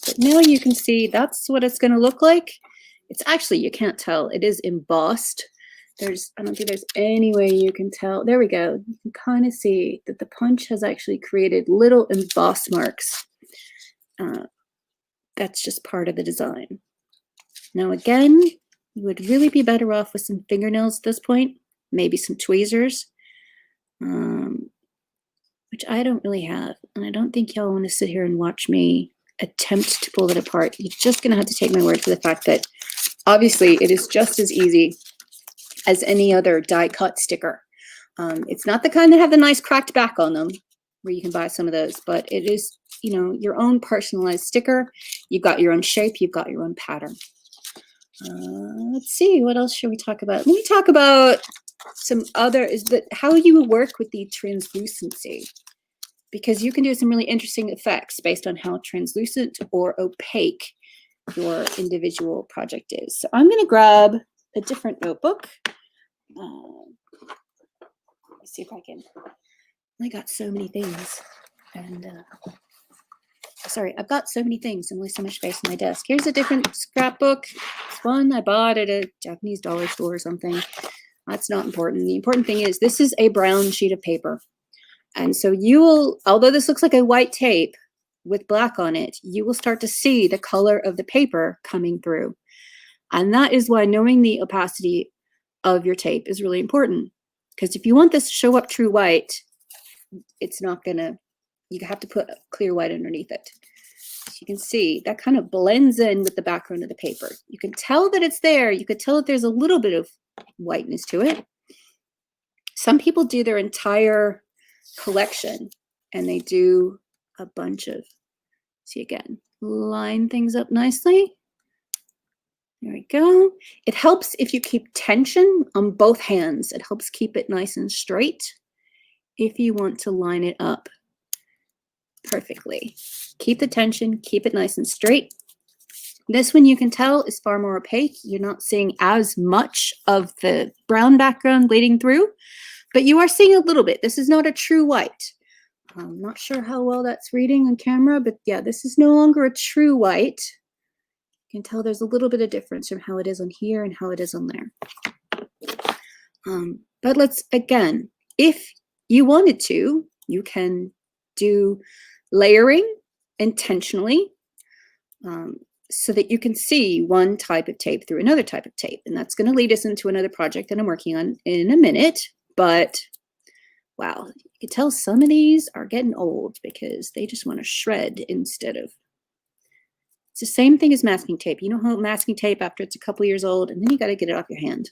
but now you can see that's what it's going to look like. It's actually, you can't tell, it is embossed. I don't think there's any way you can tell. There we go. You can kind of see that the punch has actually created little emboss marks. That's just part of the design. Now again, you would really be better off with some fingernails at this point, maybe some tweezers. Which I don't really have, and I don't think y'all want to sit here and watch me attempt to pull it apart. You're just going to have to take my word for the fact that obviously it is just as easy as any other die cut sticker. It's not the kind that have the nice cracked back on them, where you can buy some of those, but it is, you know, your own personalized sticker. You've got your own shape, you've got your own pattern. Let's see, what else should we talk about? Let me talk about some other, is that how you work with the translucency, because you can do some really interesting effects based on how translucent or opaque your individual project is. So I'm going to grab a different notebook. Let's see if I can. I got so many things, and sorry, I've got so many things and only so much space on my desk. Here's a different scrapbook. It's one I bought at a Japanese dollar store or something. That's not important. The important thing is this is a brown sheet of paper. And so you will, although this looks like a white tape with black on it, you will start to see the color of the paper coming through. And that is why knowing the opacity of your tape is really important. Because if you want this to show up true white, it's not gonna, you have to put clear white underneath it. So you can see that kind of blends in with the background of the paper. You can tell that it's there. You could tell that there's a little bit of whiteness to it. Some people do their entire collection and they do a bunch of, see again, line things up nicely. There we go. It helps if you keep tension on both hands. It helps keep it nice and straight if you want to line it up perfectly. Keep the tension, keep it nice and straight. This one you can tell is far more opaque. You're not seeing as much of the brown background bleeding through, but you are seeing a little bit. This is not a true white. I'm not sure how well that's reading on camera, but yeah, this is no longer a true white. You can tell there's a little bit of difference from how it is on here and how it is on there. But let's, again, if you wanted to, you can do layering intentionally, so that you can see one type of tape through another type of tape. And that's going to lead us into another project that I'm working on in a minute. But wow, you can tell some of these are getting old because they just want to shred instead of. It's the same thing as masking tape. You know how masking tape, after it's a couple years old, and then you got to get it off your hand.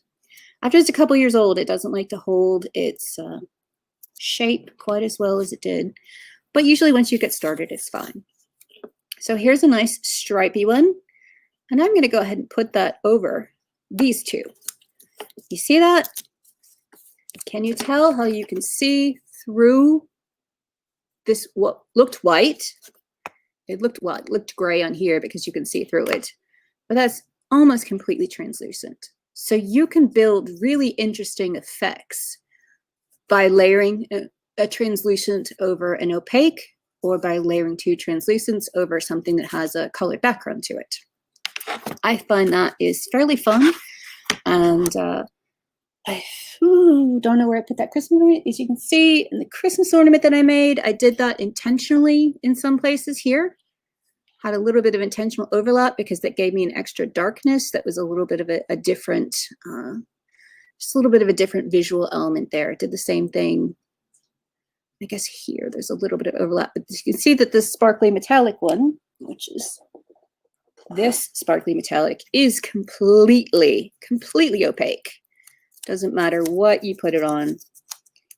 After it's a couple years old, it doesn't like to hold its shape quite as well as it did. But usually once you get started, it's fine. So here's a nice stripy one. And I'm going to go ahead and put that over these two. You see that? Can you tell how you can see through this, what looked white? It looked, well, it looked gray on here because you can see through it. But that's almost completely translucent. So you can build really interesting effects by layering a translucent over an opaque, or by layering two translucents over something that has a colored background to it. I find that is fairly fun, and don't know where I put that Christmas ornament. As you can see in the Christmas ornament that I made, I did that intentionally in some places here. Had a little bit of intentional overlap because that gave me an extra darkness. That was a little bit of a different, just a little bit of a different visual element there. Did the same thing, I guess here, there's a little bit of overlap, but you can see that this sparkly metallic one, which is this sparkly metallic, is completely opaque. Doesn't matter what you put it on,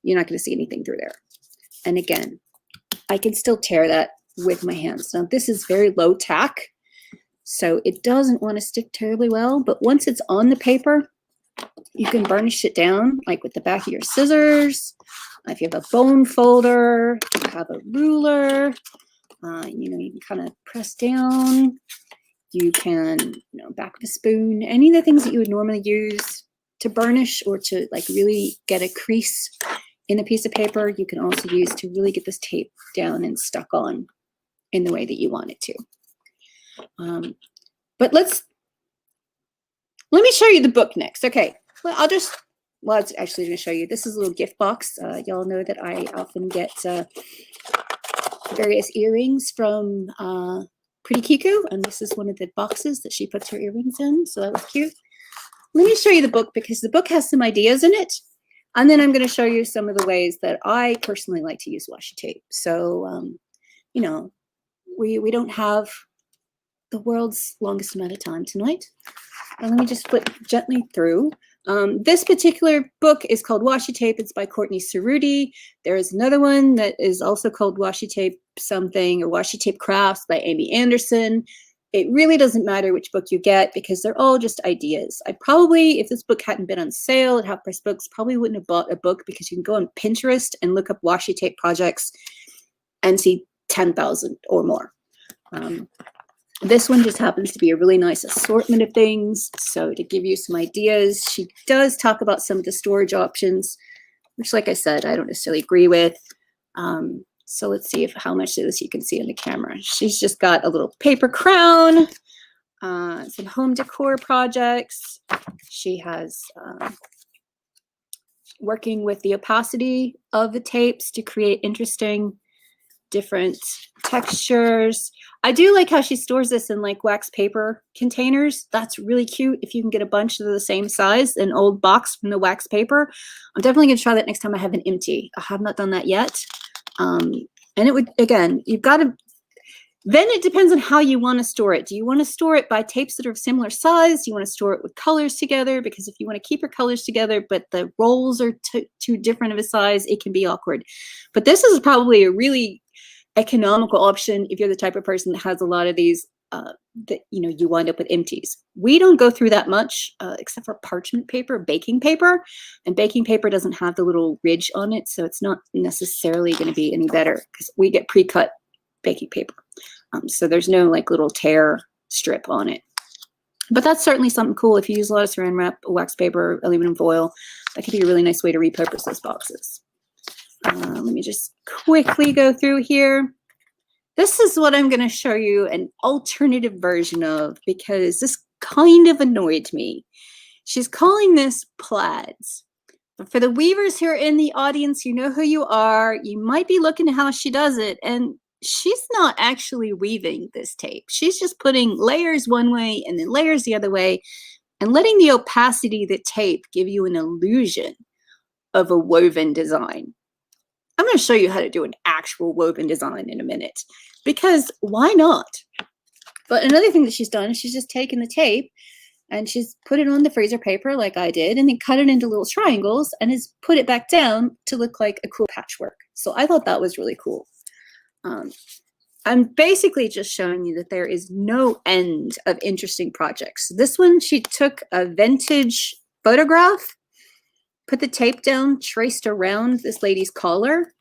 you're not going to see anything through there. And again, I can still tear that with my hands. Now this is very low tack, so it doesn't want to stick terribly well, but once it's on the paper, you can burnish it down like with the back of your scissors. If you have a bone folder, if you have a ruler, you know, you can kind of press down. You can, you know, back of a spoon, any of the things that you would normally use to burnish or to like really get a crease in a piece of paper, you can also use to really get this tape down and stuck on in the way that you want it to. But let me show you the book next. Okay, well, well, it's actually going to show you. This is a little gift box. Y'all know that I often get various earrings from Pretty Kiku, and this is one of the boxes that she puts her earrings in, so that was cute. Let me show you the book because the book has some ideas in it, and then I'm going to show you some of the ways that I personally like to use washi tape. So, you know, we don't have the world's longest amount of time tonight. And let me just flip gently through. This particular book is called Washi Tape. It's by Courtney Cerruti. There is another one that is also called Washi Tape something, or Washi Tape Crafts by Amy Anderson. It really doesn't matter which book you get because they're all just ideas. I probably, if this book hadn't been on sale at Half Price Books, probably wouldn't have bought a book because you can go on Pinterest and look up washi tape projects and see 10,000 or more. This one just happens to be a really nice assortment of things. So to give you some ideas, she does talk about some of the storage options, which, like I said, I don't necessarily agree with. So let's see how much of this you can see on the camera. She's just got a little paper crown, some home decor projects. She has working with the opacity of the tapes to create interesting different textures. I do like how she stores this in like wax paper containers. That's really cute. If you can get a bunch of the same size, an old box from the wax paper. I'm definitely going to try that next time I have an empty. I have not done that yet. And it would, again, you've got to, then it depends on how you want to store it. Do you want to store it by tapes that are of similar size? Do you want to store it with colors together? Because if you want to keep your colors together, but the rolls are too different of a size, it can be awkward. But this is probably a really economical option if you're the type of person that has a lot of these that, you know, you wind up with empties. We don't go through that much except for parchment paper, baking paper, and baking paper doesn't have the little ridge on it, so it's not necessarily going to be any better because we get pre-cut baking paper, so there's no like little tear strip on it. But that's certainly something cool if you use a lot of saran wrap, wax paper, aluminum foil. That could be a really nice way to repurpose those boxes. Let me just quickly go through here. This is what I'm going to show you an alternative version of because this kind of annoyed me. She's calling this plaids. But for the weavers here in the audience, you know who you are. You might be looking at how she does it, and she's not actually weaving this tape. She's just putting layers one way and then layers the other way and letting the opacity of the tape give you an illusion of a woven design. I'm going to show you how to do an actual woven design in a minute, because why not? But another thing that she's done is she's just taken the tape and she's put it on the freezer paper like I did, and then cut it into little triangles and has put it back down to look like a cool patchwork. So I thought that was really cool. I'm basically just showing you that there is no end of interesting projects. This one, she took a vintage photograph, put the tape down, traced around this lady's collar,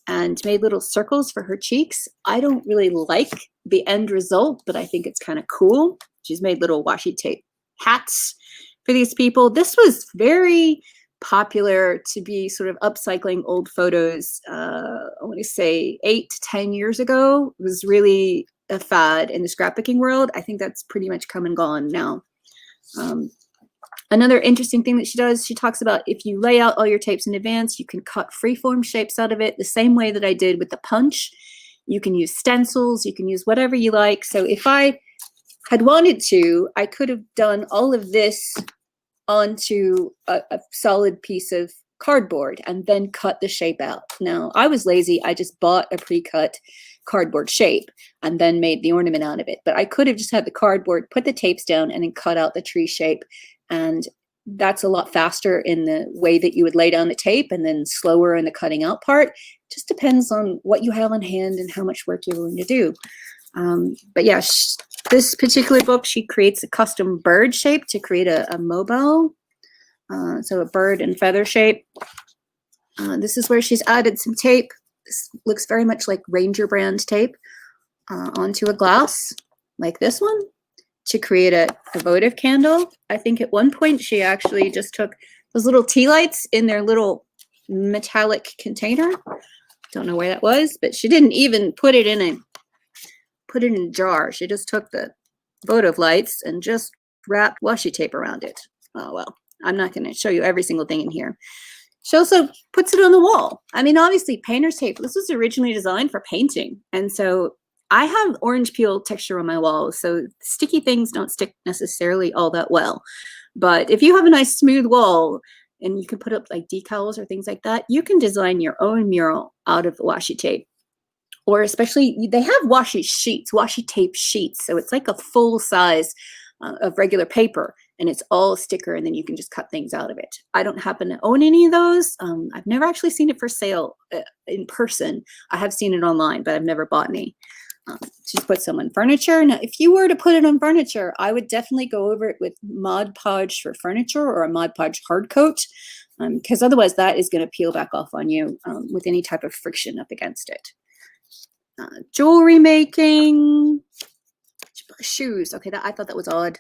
and made little circles for her cheeks. I don't really like the end result, but I think it's kind of cool. She's made little washi tape hats for these people. This was very popular to be sort of upcycling old photos. I want to say 8 to 10 years ago. It was really a fad in the scrapbooking world. I think that's pretty much come and gone now. Another interesting thing that she does, she talks about if you lay out all your tapes in advance, you can cut freeform shapes out of it the same way that I did with the punch. You can use stencils, you can use whatever you like. So if I had wanted to, I could have done all of this onto a solid piece of cardboard and then cut the shape out. Now, I was lazy. I just bought a pre-cut cardboard shape and then made the ornament out of it. But I could have just had the cardboard, put the tapes down, and then cut out the tree shape. And that's a lot faster in the way that you would lay down the tape, and then slower in the cutting out part. Just depends on what you have on hand and how much work you're willing to do. But yeah, this particular book, she creates a custom bird shape to create a mobile. So a bird and feather shape. This is where she's added some tape. This looks very much like Ranger brand tape onto a glass like this one to create a votive candle. I think at one point she actually just took those little tea lights in their little metallic container. Don't know where that was, but she didn't even put it in a jar. She just took the votive lights and just wrapped washi tape around it. Oh well, I'm not going to show you every single thing in here. She also puts it on the wall. I mean, obviously painter's tape, this was originally designed for painting. And so I have orange peel texture on my walls, so sticky things don't stick necessarily all that well. But if you have a nice smooth wall and you can put up like decals or things like that, you can design your own mural out of the washi tape. Or especially, they have washi sheets, washi tape sheets. So it's like a full size of regular paper, and it's all sticker, and then you can just cut things out of it. I don't happen to own any of those. I've never actually seen it for sale in person. I have seen it online, but I've never bought any. Just put some on furniture. Now, if you were to put it on furniture, I would definitely go over it with Mod Podge for furniture or a Mod Podge hard coat, because otherwise that is going to peel back off on you with any type of friction up against it. Jewelry making, shoes. Okay, I thought that was odd.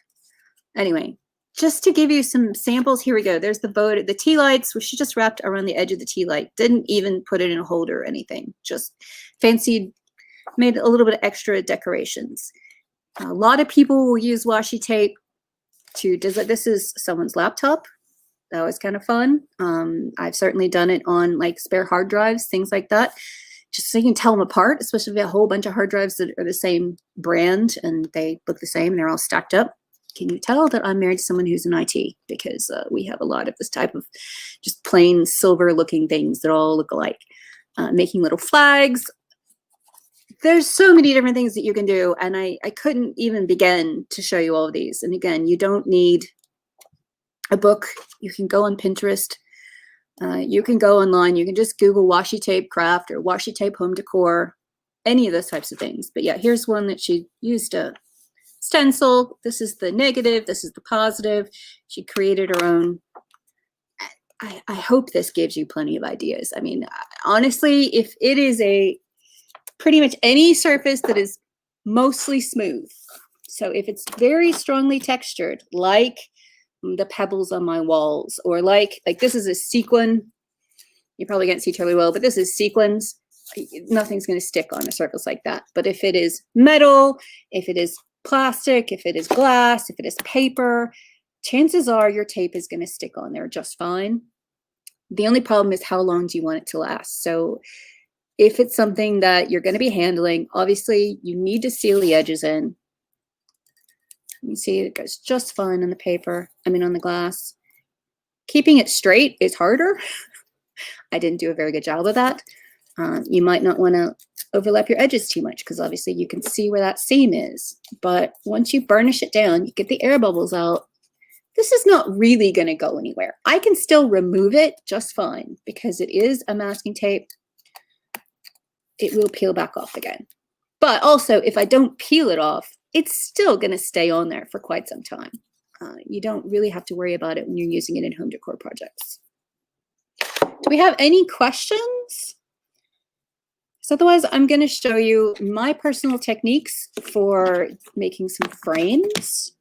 Anyway, just to give you some samples, here we go. There's the tea lights, which she just wrapped around the edge of the tea light. Didn't even put it in a holder or anything. Just fancied, made a little bit of extra decorations. A lot of people will use washi tape to design. This is someone's laptop. That was kind of fun. I've certainly done it on like spare hard drives, things like that, just so you can tell them apart, especially if you have a whole bunch of hard drives that are the same brand and they look the same and they're all stacked up. Can you tell that I'm married to someone who's in IT? Because we have a lot of this type of just plain silver looking things that all look alike. Making little flags. There's so many different things that you can do, and I couldn't even begin to show you all of these. And again, you don't need a book. You can go on Pinterest. You can go online. You can just Google washi tape craft or washi tape home decor, any of those types of things. But yeah, here's one that she used a stencil. This is the negative. This is the positive. She created her own. I hope this gives you plenty of ideas. I mean, honestly, if it is pretty much any surface that is mostly smooth. So if it's very strongly textured, like the pebbles on my walls, or like this is a sequin. You probably can't see terribly well, but this is sequins. Nothing's going to stick on a surface like that. But if it is metal, if it is plastic, if it is glass, if it is paper, chances are your tape is going to stick on there just fine. The only problem is how long do you want it to last? So if it's something that you're going to be handling, obviously you need to seal the edges in. You see it goes just fine on the paper, on the glass. Keeping it straight is harder. I didn't do a very good job of that. You might not want to overlap your edges too much because obviously you can see where that seam is. But once you burnish it down, you get the air bubbles out. This is not really going to go anywhere. I can still remove it just fine because it is a masking tape. It will peel back off again. But also, if I don't peel it off, it's still going to stay on there for quite some time. You don't really have to worry about it when you're using it in home decor projects. Do we have any questions? So otherwise, I'm going to show you my personal techniques for making some frames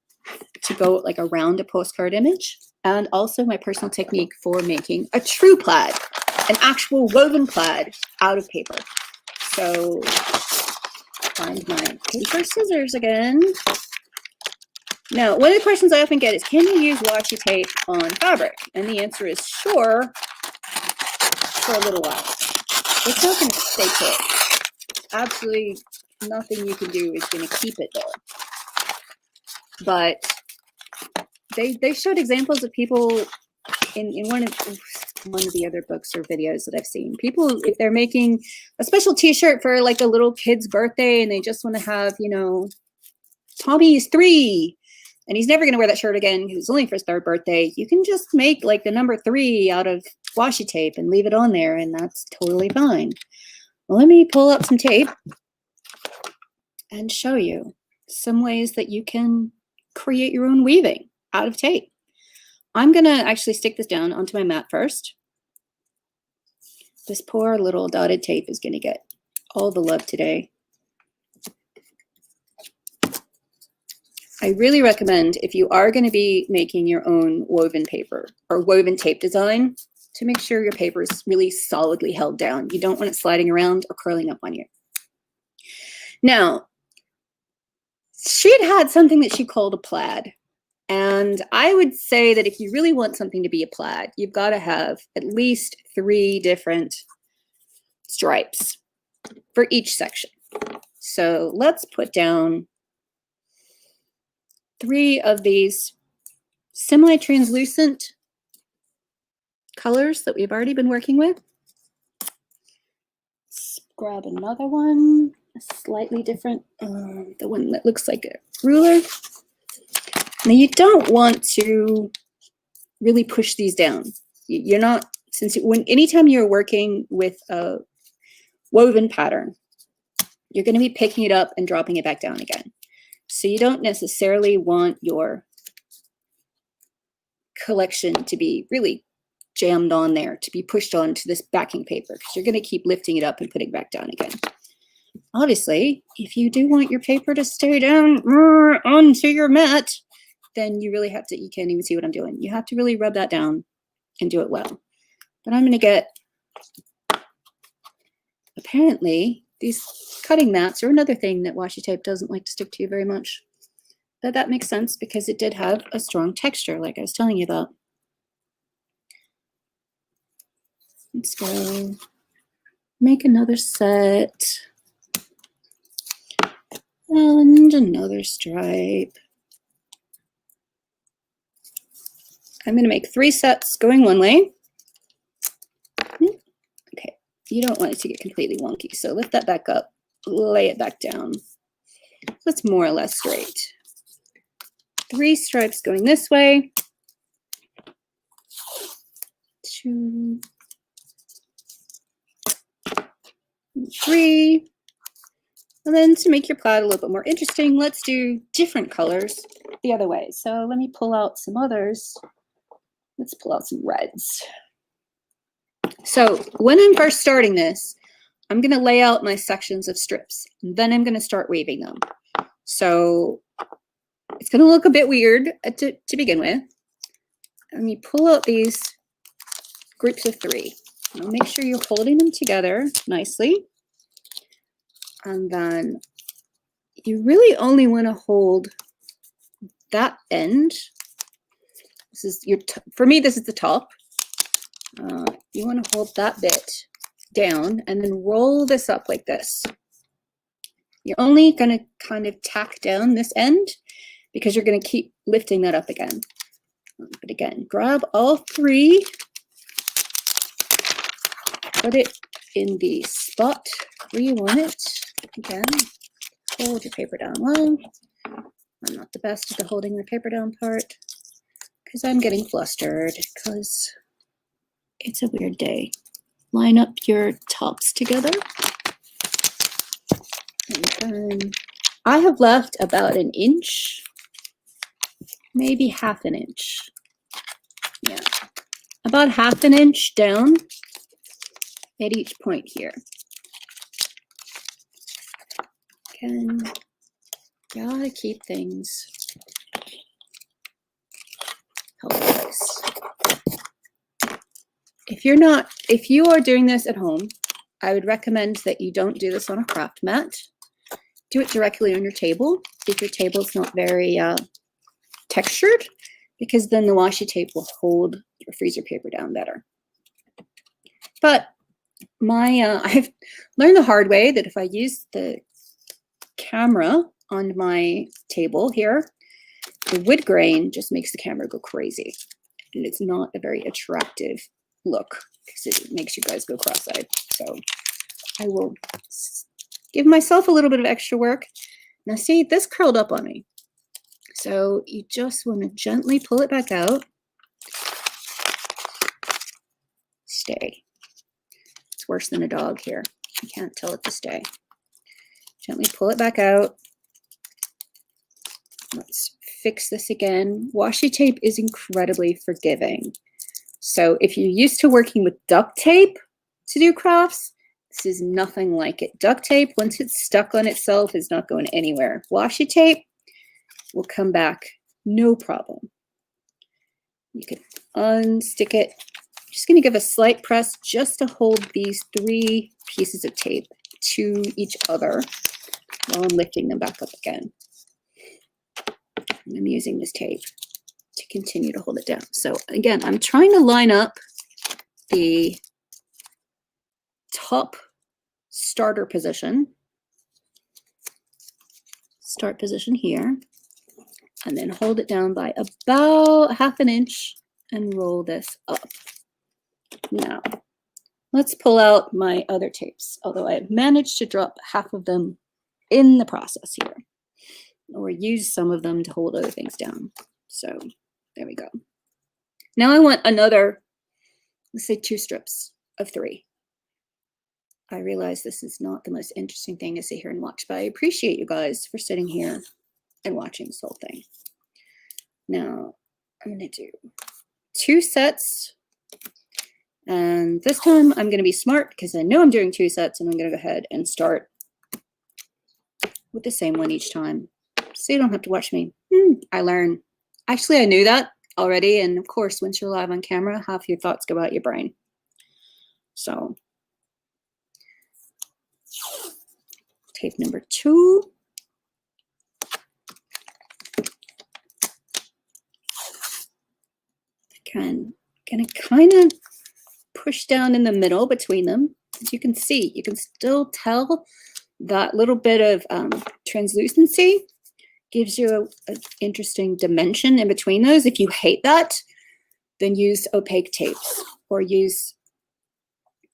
to go like around a postcard image, and also my personal technique for making a true plaid, an actual woven plaid out of paper. So find my paper scissors again. Now, one of the questions I often get is, can you use washi tape on fabric? And the answer is sure, for a little while. It's not going to stay put. Absolutely nothing you can do is going to keep it there. But they showed examples of people in one of the other books or videos that I've seen. People, if they're making a special t-shirt for like a little kid's birthday and they just want to have, you know, Tommy's 3 and he's never going to wear that shirt again because it's only for his 3rd birthday, you can just make like the number 3 out of washi tape and leave it on there, and that's totally fine. Well, let me pull up some tape and show you some ways that you can create your own weaving out of tape. I'm going to actually stick this down onto my mat first. This poor little dotted tape is going to get all the love today. I really recommend, if you are going to be making your own woven paper or woven tape design, to make sure your paper is really solidly held down. You don't want it sliding around or curling up on you. Now, she had something that she called a plaid. And I would say that if you really want something to be a plaid, you've got to have at least 3 different stripes for each section. So let's put down 3 of these semi-translucent colors that we've already been working with. Let's grab another one, a slightly different, the one that looks like a ruler. Now you don't want to really push these down. You're not, anytime you're working with a woven pattern, you're going to be picking it up and dropping it back down again. So you don't necessarily want your collection to be really jammed on there, to be pushed onto this backing paper, because you're going to keep lifting it up and putting it back down again. Obviously, if you do want your paper to stay down onto your mat, then you really have to, you can't even see what I'm doing. You have to really rub that down and do it well. But I'm going to get, apparently, these cutting mats are another thing that washi tape doesn't like to stick to you very much. But that makes sense because it did have a strong texture, like I was telling you about. Let's go make another set. And another stripe. I'm going to make 3 sets going one way. Okay, you don't want it to get completely wonky, so lift that back up, lay it back down. So it's more or less straight. 3 stripes going this way. 2, 3. And then to make your plaid a little bit more interesting, let's do different colors the other way. So let me pull out some others. Let's pull out some reds. So when I'm first starting this, I'm going to lay out my sections of strips. And then I'm going to start weaving them. So it's going to look a bit weird to begin with. Let me pull out these groups of 3. Now make sure you're holding them together nicely. And then you really only want to hold that end. This is your, for me, this is the top. You want to hold that bit down and then roll this up like this. You're only going to kind of tack down this end because you're going to keep lifting that up again. But again, grab all 3, put it in the spot where you want it. Again, hold your paper down low. I'm not the best at the holding the paper down part because I'm getting flustered because it's a weird day. Line up your tops together. And then I have left about 1 inch, maybe half an inch. Yeah, about half an inch down at each point here. Again, gotta keep things healthy. If you are doing this at home, I would recommend that you don't do this on a craft mat. Do it directly on your table. If your table is not very textured, because then the washi tape will hold your freezer paper down better. But I've learned the hard way that if I use the camera on my table here, the wood grain just makes the camera go crazy. And it's not a very attractive look because it makes you guys go cross-eyed. So I will give myself a little bit of extra work. Now see, this curled up on me. So you just want to gently pull it back out. Stay. It's worse than a dog here. You can't tell it to stay. Gently pull it back out. Let's fix this again. Washi tape is incredibly forgiving. So if you're used to working with duct tape to do crafts, this is nothing like it. Duct tape, once it's stuck on itself, is not going anywhere. Washi tape will come back no problem. You can unstick it. I'm just going to give a slight press just to hold these 3 pieces of tape to each other while I'm lifting them back up again. And I'm using this tape to continue to hold it down. So again, I'm trying to line up the top starter position, start position here, and then hold it down by about ½ an inch and roll this up. Now, let's pull out my other tapes, although I have managed to drop half of them in the process here, or use some of them to hold other things down. So there we go. Now I want another, let's say 2 strips of 3. I realize this is not the most interesting thing to sit here and watch, but I appreciate you guys for sitting here and watching this whole thing. Now I'm going to do 2 sets. And this time I'm going to be smart because I know I'm doing 2 sets, and I'm going to go ahead and start with the same one each time. So you don't have to watch me. I learn. Actually, I knew that already. And of course, once you're live on camera, half your thoughts go out your brain. So tape number 2. Again, gonna kind of push down in the middle between them. As you can see, you can still tell that little bit of translucency gives you an interesting dimension in between those. If you hate that, then use opaque tapes, or use,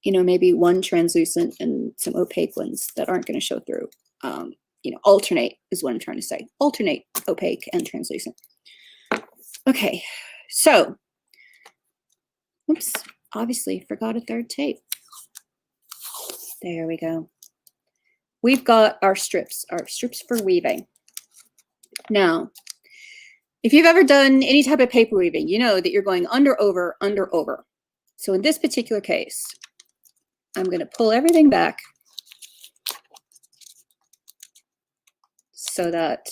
you know, maybe one translucent and some opaque ones that aren't going to show through. You know, alternate is what I'm trying to say. Alternate opaque and translucent. Okay, so, oops, obviously forgot a 3rd tape. There we go. We've got our strips for weaving. Now, if you've ever done any type of paper weaving, you know that you're going under, over, under, over. So in this particular case, I'm going to pull everything back so that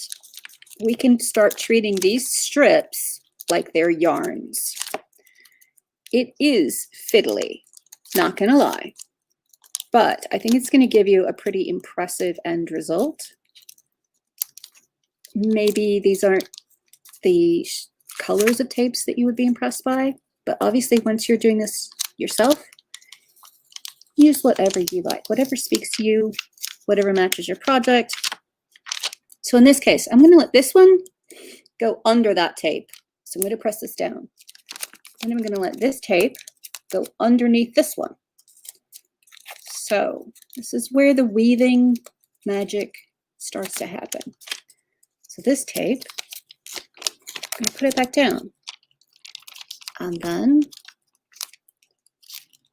we can start treating these strips like they're yarns. It is fiddly, not going to lie, but I think it's going to give you a pretty impressive end result. Maybe these aren't the colors of tapes that you would be impressed by, but obviously once you're doing this yourself, use whatever you like, whatever speaks to you, whatever matches your project. So in this case, I'm going to let this one go under that tape. So I'm going to press this down. And I'm going to let this tape go underneath this one. So this is where the weaving magic starts to happen. So this tape, I'm going to put it back down. And then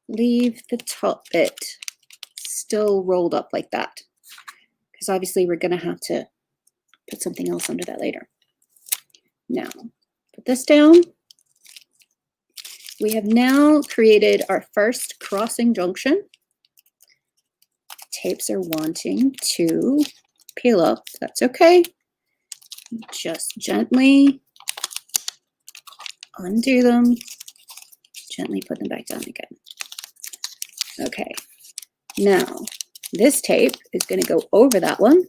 leave the top bit still rolled up like that. Because obviously we're going to have to put something else under that later. Now, put this down. We have now created our first crossing junction. Tapes are wanting to peel up. That's okay. Just gently undo them. Gently put them back down again. Okay. Now, this tape is going to go over that one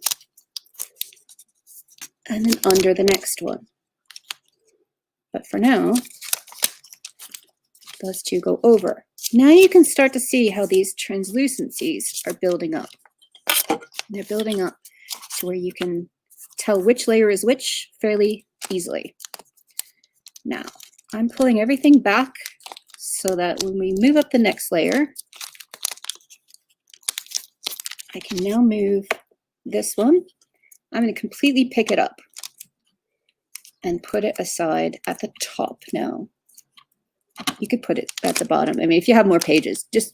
and then under the next one. But for now, those two go over. Now you can start to see how these translucencies are building up. They're building up to where you can tell which layer is which fairly easily. Now, I'm pulling everything back so that when we move up the next layer, I can now move this one. I'm going to completely pick it up and put it aside at the top now. You could put it at the bottom. I mean, if you have more pages, just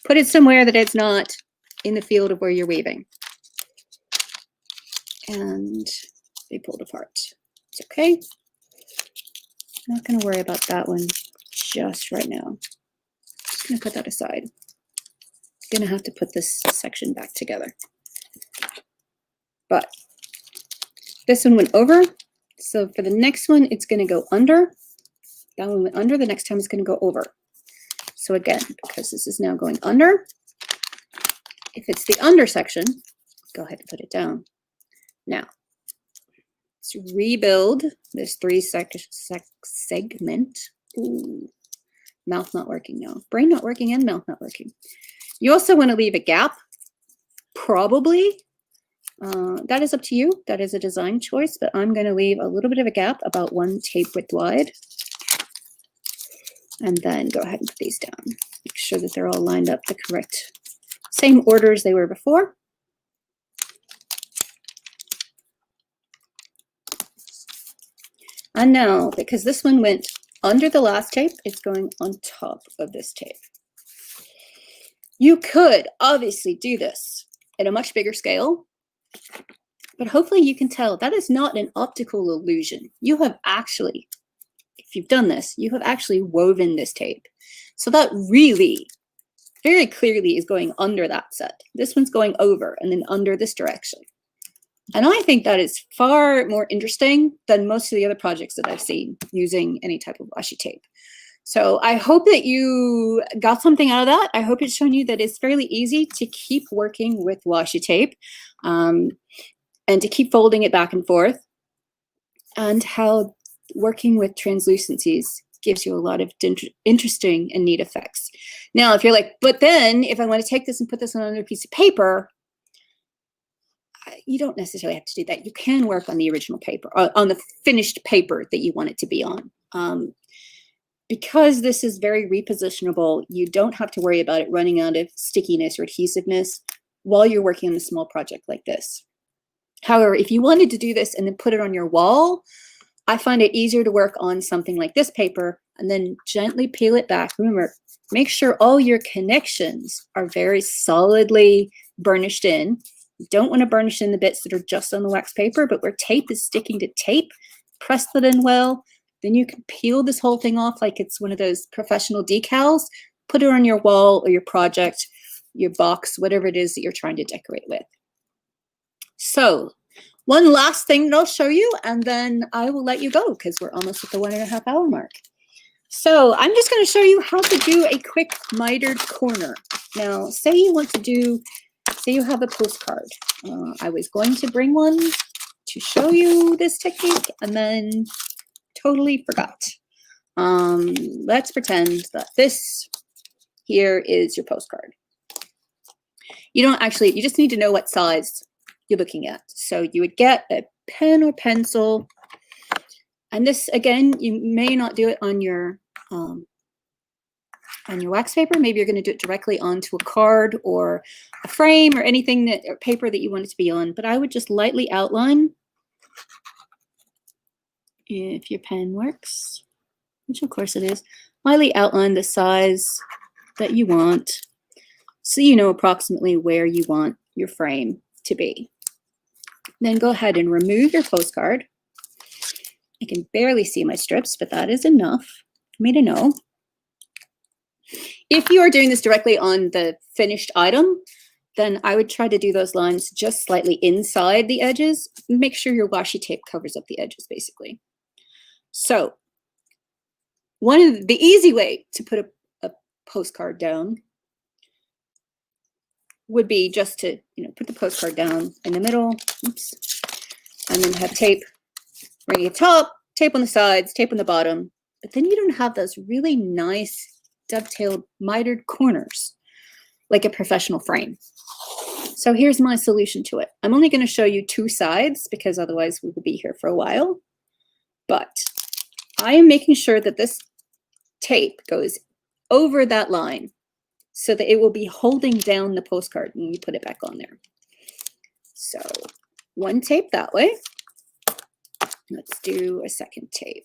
put it somewhere that it's not in the field of where you're weaving. And they pulled apart. It's okay. I'm not going to worry about that one just right now. Just going to put that aside. I'm going to have to put this section back together. But this one went over. So for the next one, it's going to go under. That one went under. The next time it's going to go over. So again, because this is now going under, if it's the under section, go ahead and put it down. Now, let's rebuild this segment. Ooh, mouth not working now. Brain not working and mouth not working. You also want to leave a gap, probably. That is up to you. That is a design choice, but I'm going to leave a little bit of a gap, about 1 tape width wide. And then go ahead and put these down. Make sure that they're all lined up the correct, same order as they were before. And now, because this one went under the last tape, it's going on top of this tape. You could obviously do this at a much bigger scale, but hopefully you can tell that is not an optical illusion. You have actually, if you've done this, you have actually woven this tape. So that really, very clearly is going under that set. This one's going over and then under this direction. And I think that is far more interesting than most of the other projects that I've seen using any type of washi tape. So I hope that you got something out of that. I hope it's shown you that it's fairly easy to keep working with washi tape and to keep folding it back and forth, and how working with translucencies gives you a lot of interesting and neat effects. Now, if you're like, but then if I want to take this and put this on another piece of paper, you don't necessarily have to do that. You can work on the original paper, on the finished paper that you want it to be on. Because this is very repositionable, you don't have to worry about it running out of stickiness or adhesiveness while you're working on a small project like this. However, if you wanted to do this and then put it on your wall, I find it easier to work on something like this paper and then gently peel it back. Remember, make sure all your connections are very solidly burnished in. You don't want to burnish in the bits that are just on the wax paper, but where tape is sticking to tape, press that in well. Then you can peel this whole thing off like it's one of those professional decals, put it on your wall or your project, your box, whatever it is that you're trying to decorate with. So one last thing that I'll show you, and then I will let you go because we're almost at the 1.5 hour mark. So I'm just going to show you how to do a quick mitered corner. Now, say you want to do, say you have a postcard. I was going to bring one to show you this technique and then totally forgot. Let's pretend that this here is your postcard. You don't actually, you just need to know what size you're looking at. So you would get a pen or pencil, and this, again, you may not do it on your wax paper. Maybe you're going to do it directly onto a card or a frame or anything that, or paper that you want it to be on. But I would just lightly outline, if your pen works, which of course it is, lightly outline the size that you want so you know approximately where you want your frame to be. Then go ahead and remove your postcard. I can barely see my strips, but that is enough for me to know. If you are doing this directly on the finished item, then I would try to do those lines just slightly inside the edges. Make sure your washi tape covers up the edges, basically. So one of the easy way to put a postcard down would be just to, put the postcard down in the middle, oops, and then have tape bring it top, tape on the sides, tape on the bottom, but then you don't have those really nice dovetailed mitered corners like a professional frame. So here's my solution to it. I'm only going to show you two sides because otherwise we will be here for a while. But I am making sure that this tape goes over that line so that it will be holding down the postcard when you put it back on there. So one tape that way. Let's do a second tape.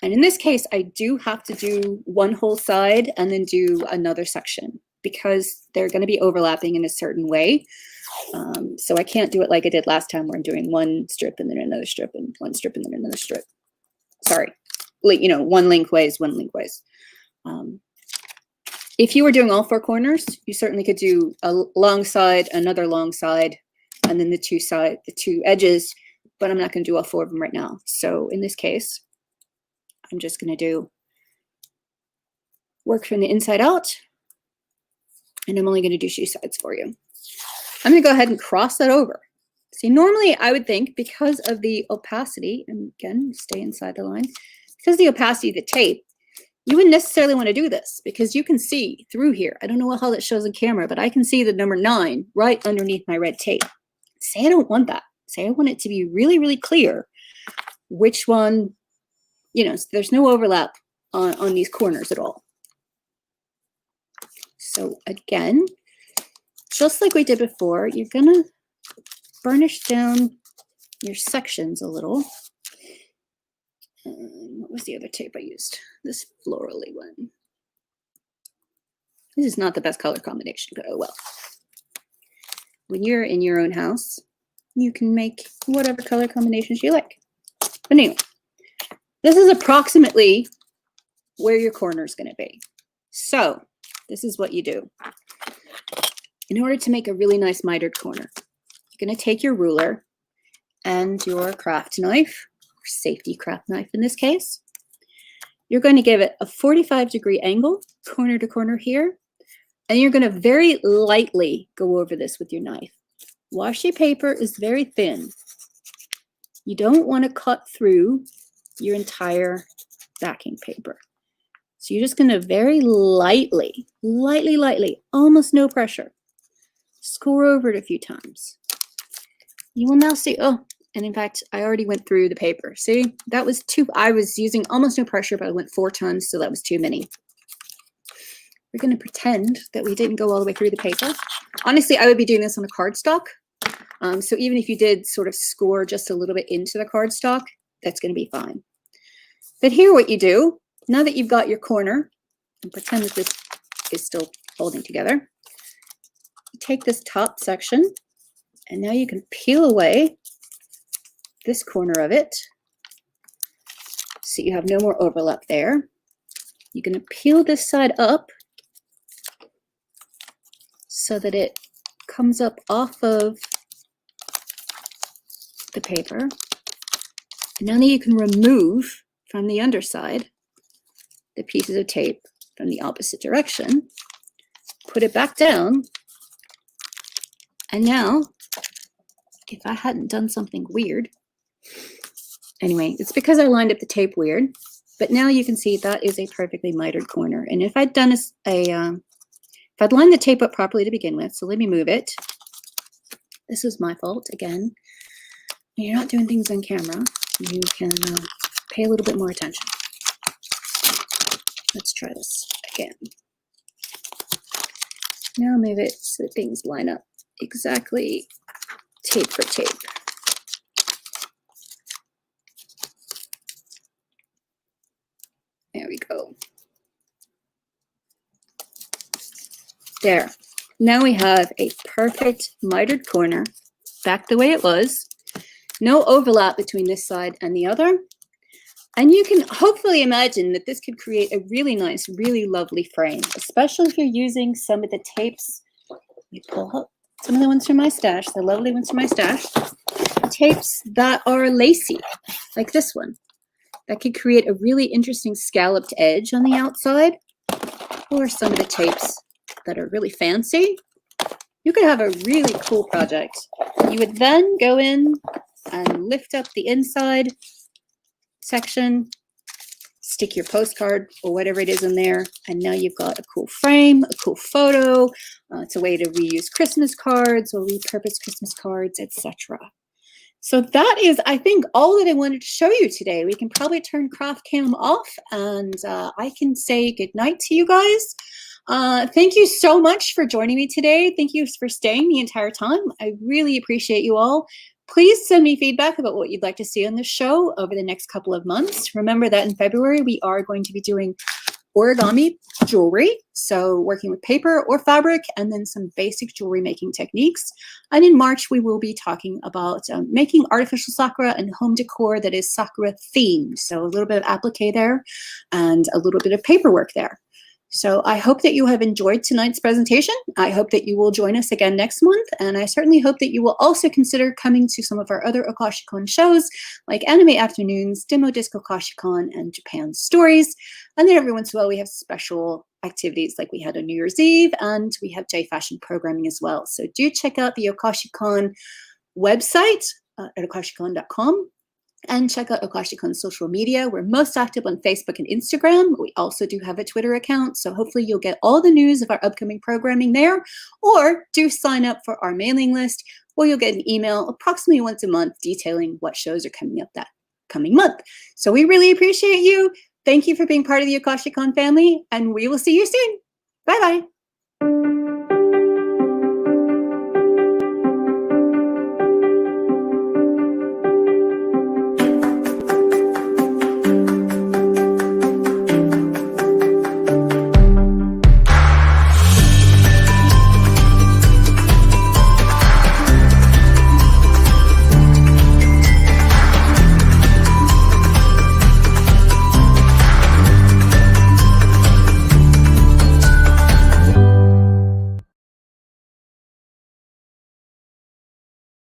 And in this case, I do have to do one whole side and then do another section because they're going to be overlapping in a certain way. So I can't do it like I did last time where I'm doing one strip and then another strip and one strip and then another strip. Sorry, you know, one lengthways, one lengthways. If you were doing all four corners, you certainly could do a long side, another long side, and then the two edges, but I'm not going to do all four of them right now. So in this case, I'm just going to do work from the inside out, and I'm only going to do two sides for you. I'm going to go ahead and cross that over. See, normally I would think because of the opacity, and again, stay inside the line, because of the opacity of the tape, you wouldn't necessarily want to do this because you can see through here. I don't know how that shows on camera, but I can see the number 9 right underneath my red tape. Say I don't want that. Say I want it to be really, really clear which one, you know, there's no overlap on these corners at all. So again, just like we did before, you're going to burnish down your sections a little. What was the other tape I used? This florally one. This is not the best color combination, but oh well. When you're in your own house, you can make whatever color combinations you like. But anyway, this is approximately where your corner is going to be. So this is what you do. In order to make a really nice mitered corner, you're going to take your ruler and your craft knife, or safety craft knife in this case. You're going to give it a 45-degree angle, corner to corner here, and you're going to very lightly go over this with your knife. Washi paper is very thin. You don't want to cut through your entire backing paper. So you're just going to very lightly, almost no pressure, score over it a few times. You will now see, oh, and in fact, I already went through the paper. See, that was I was using almost no pressure, but I went 4 times, so that was too many. We're going to pretend that we didn't go all the way through the paper. Honestly, I would be doing this on a cardstock. So even if you did sort of score just a little bit into the cardstock, that's going to be fine. But here what you do, now that you've got your corner, and pretend that this is still holding together, you take this top section, and now you can peel away this corner of it so you have no more overlap there. You're going to peel this side up so that it comes up off of the paper. And now that you can remove from the underside the pieces of tape from the opposite direction, put it back down, and now if I hadn't done something weird, anyway, it's because I lined up the tape weird, but now you can see that is a perfectly mitered corner. And if I'd done if I'd lined the tape up properly to begin with, so let me move it. This was my fault again. When you're not doing things on camera, you can pay a little bit more attention. Let's try this again. Now move it so that things line up exactly tape for tape. There we go. There. Now we have a perfect mitered corner, back the way it was. No overlap between this side and the other. And you can hopefully imagine that this could create a really nice, really lovely frame, especially if you're using some of the tapes. Let me pull up some of the ones from my stash, the lovely ones from my stash. Tapes that are lacy, like this one. That could create a really interesting scalloped edge on the outside, or some of the tapes that are really fancy you could have a really cool project. You would then go in and lift up the inside section, stick your postcard or whatever it is in there, and now you've got a cool frame, a cool photo. It's a way to reuse Christmas cards or repurpose Christmas cards, etc. So that is, I think, all that I wanted to show you today. We can probably turn Craft Cam off, and I can say goodnight to you guys. Thank you so much for joining me today. Thank you for staying the entire time. I really appreciate you all. Please send me feedback about what you'd like to see on the show over the next couple of months. Remember that in February, we are going to be doing origami jewelry, so working with paper or fabric, and then some basic jewelry making techniques. And in March, we will be talking about making artificial sakura and home decor that is sakura themed. So a little bit of applique there and a little bit of paperwork there. So I hope that you have enjoyed tonight's presentation. I hope that you will join us again next month, and I certainly hope that you will also consider coming to some of our other Okashicon shows, like Anime Afternoons, Demo Disco Okashicon, and Japan Stories. And then every once in a while we have special activities like we had on New Year's Eve, and we have J Fashion programming as well. So do check out the Okashicon website at okashicon.com. And check out Okashicon's social media. We're most active on Facebook and Instagram. We also do have a Twitter account, so hopefully you'll get all the news of our upcoming programming there, or do sign up for our mailing list, where you'll get an email approximately once a month detailing what shows are coming up that coming month. So we really appreciate you. Thank you for being part of the Okashicon family, and we will see you soon. Bye-bye.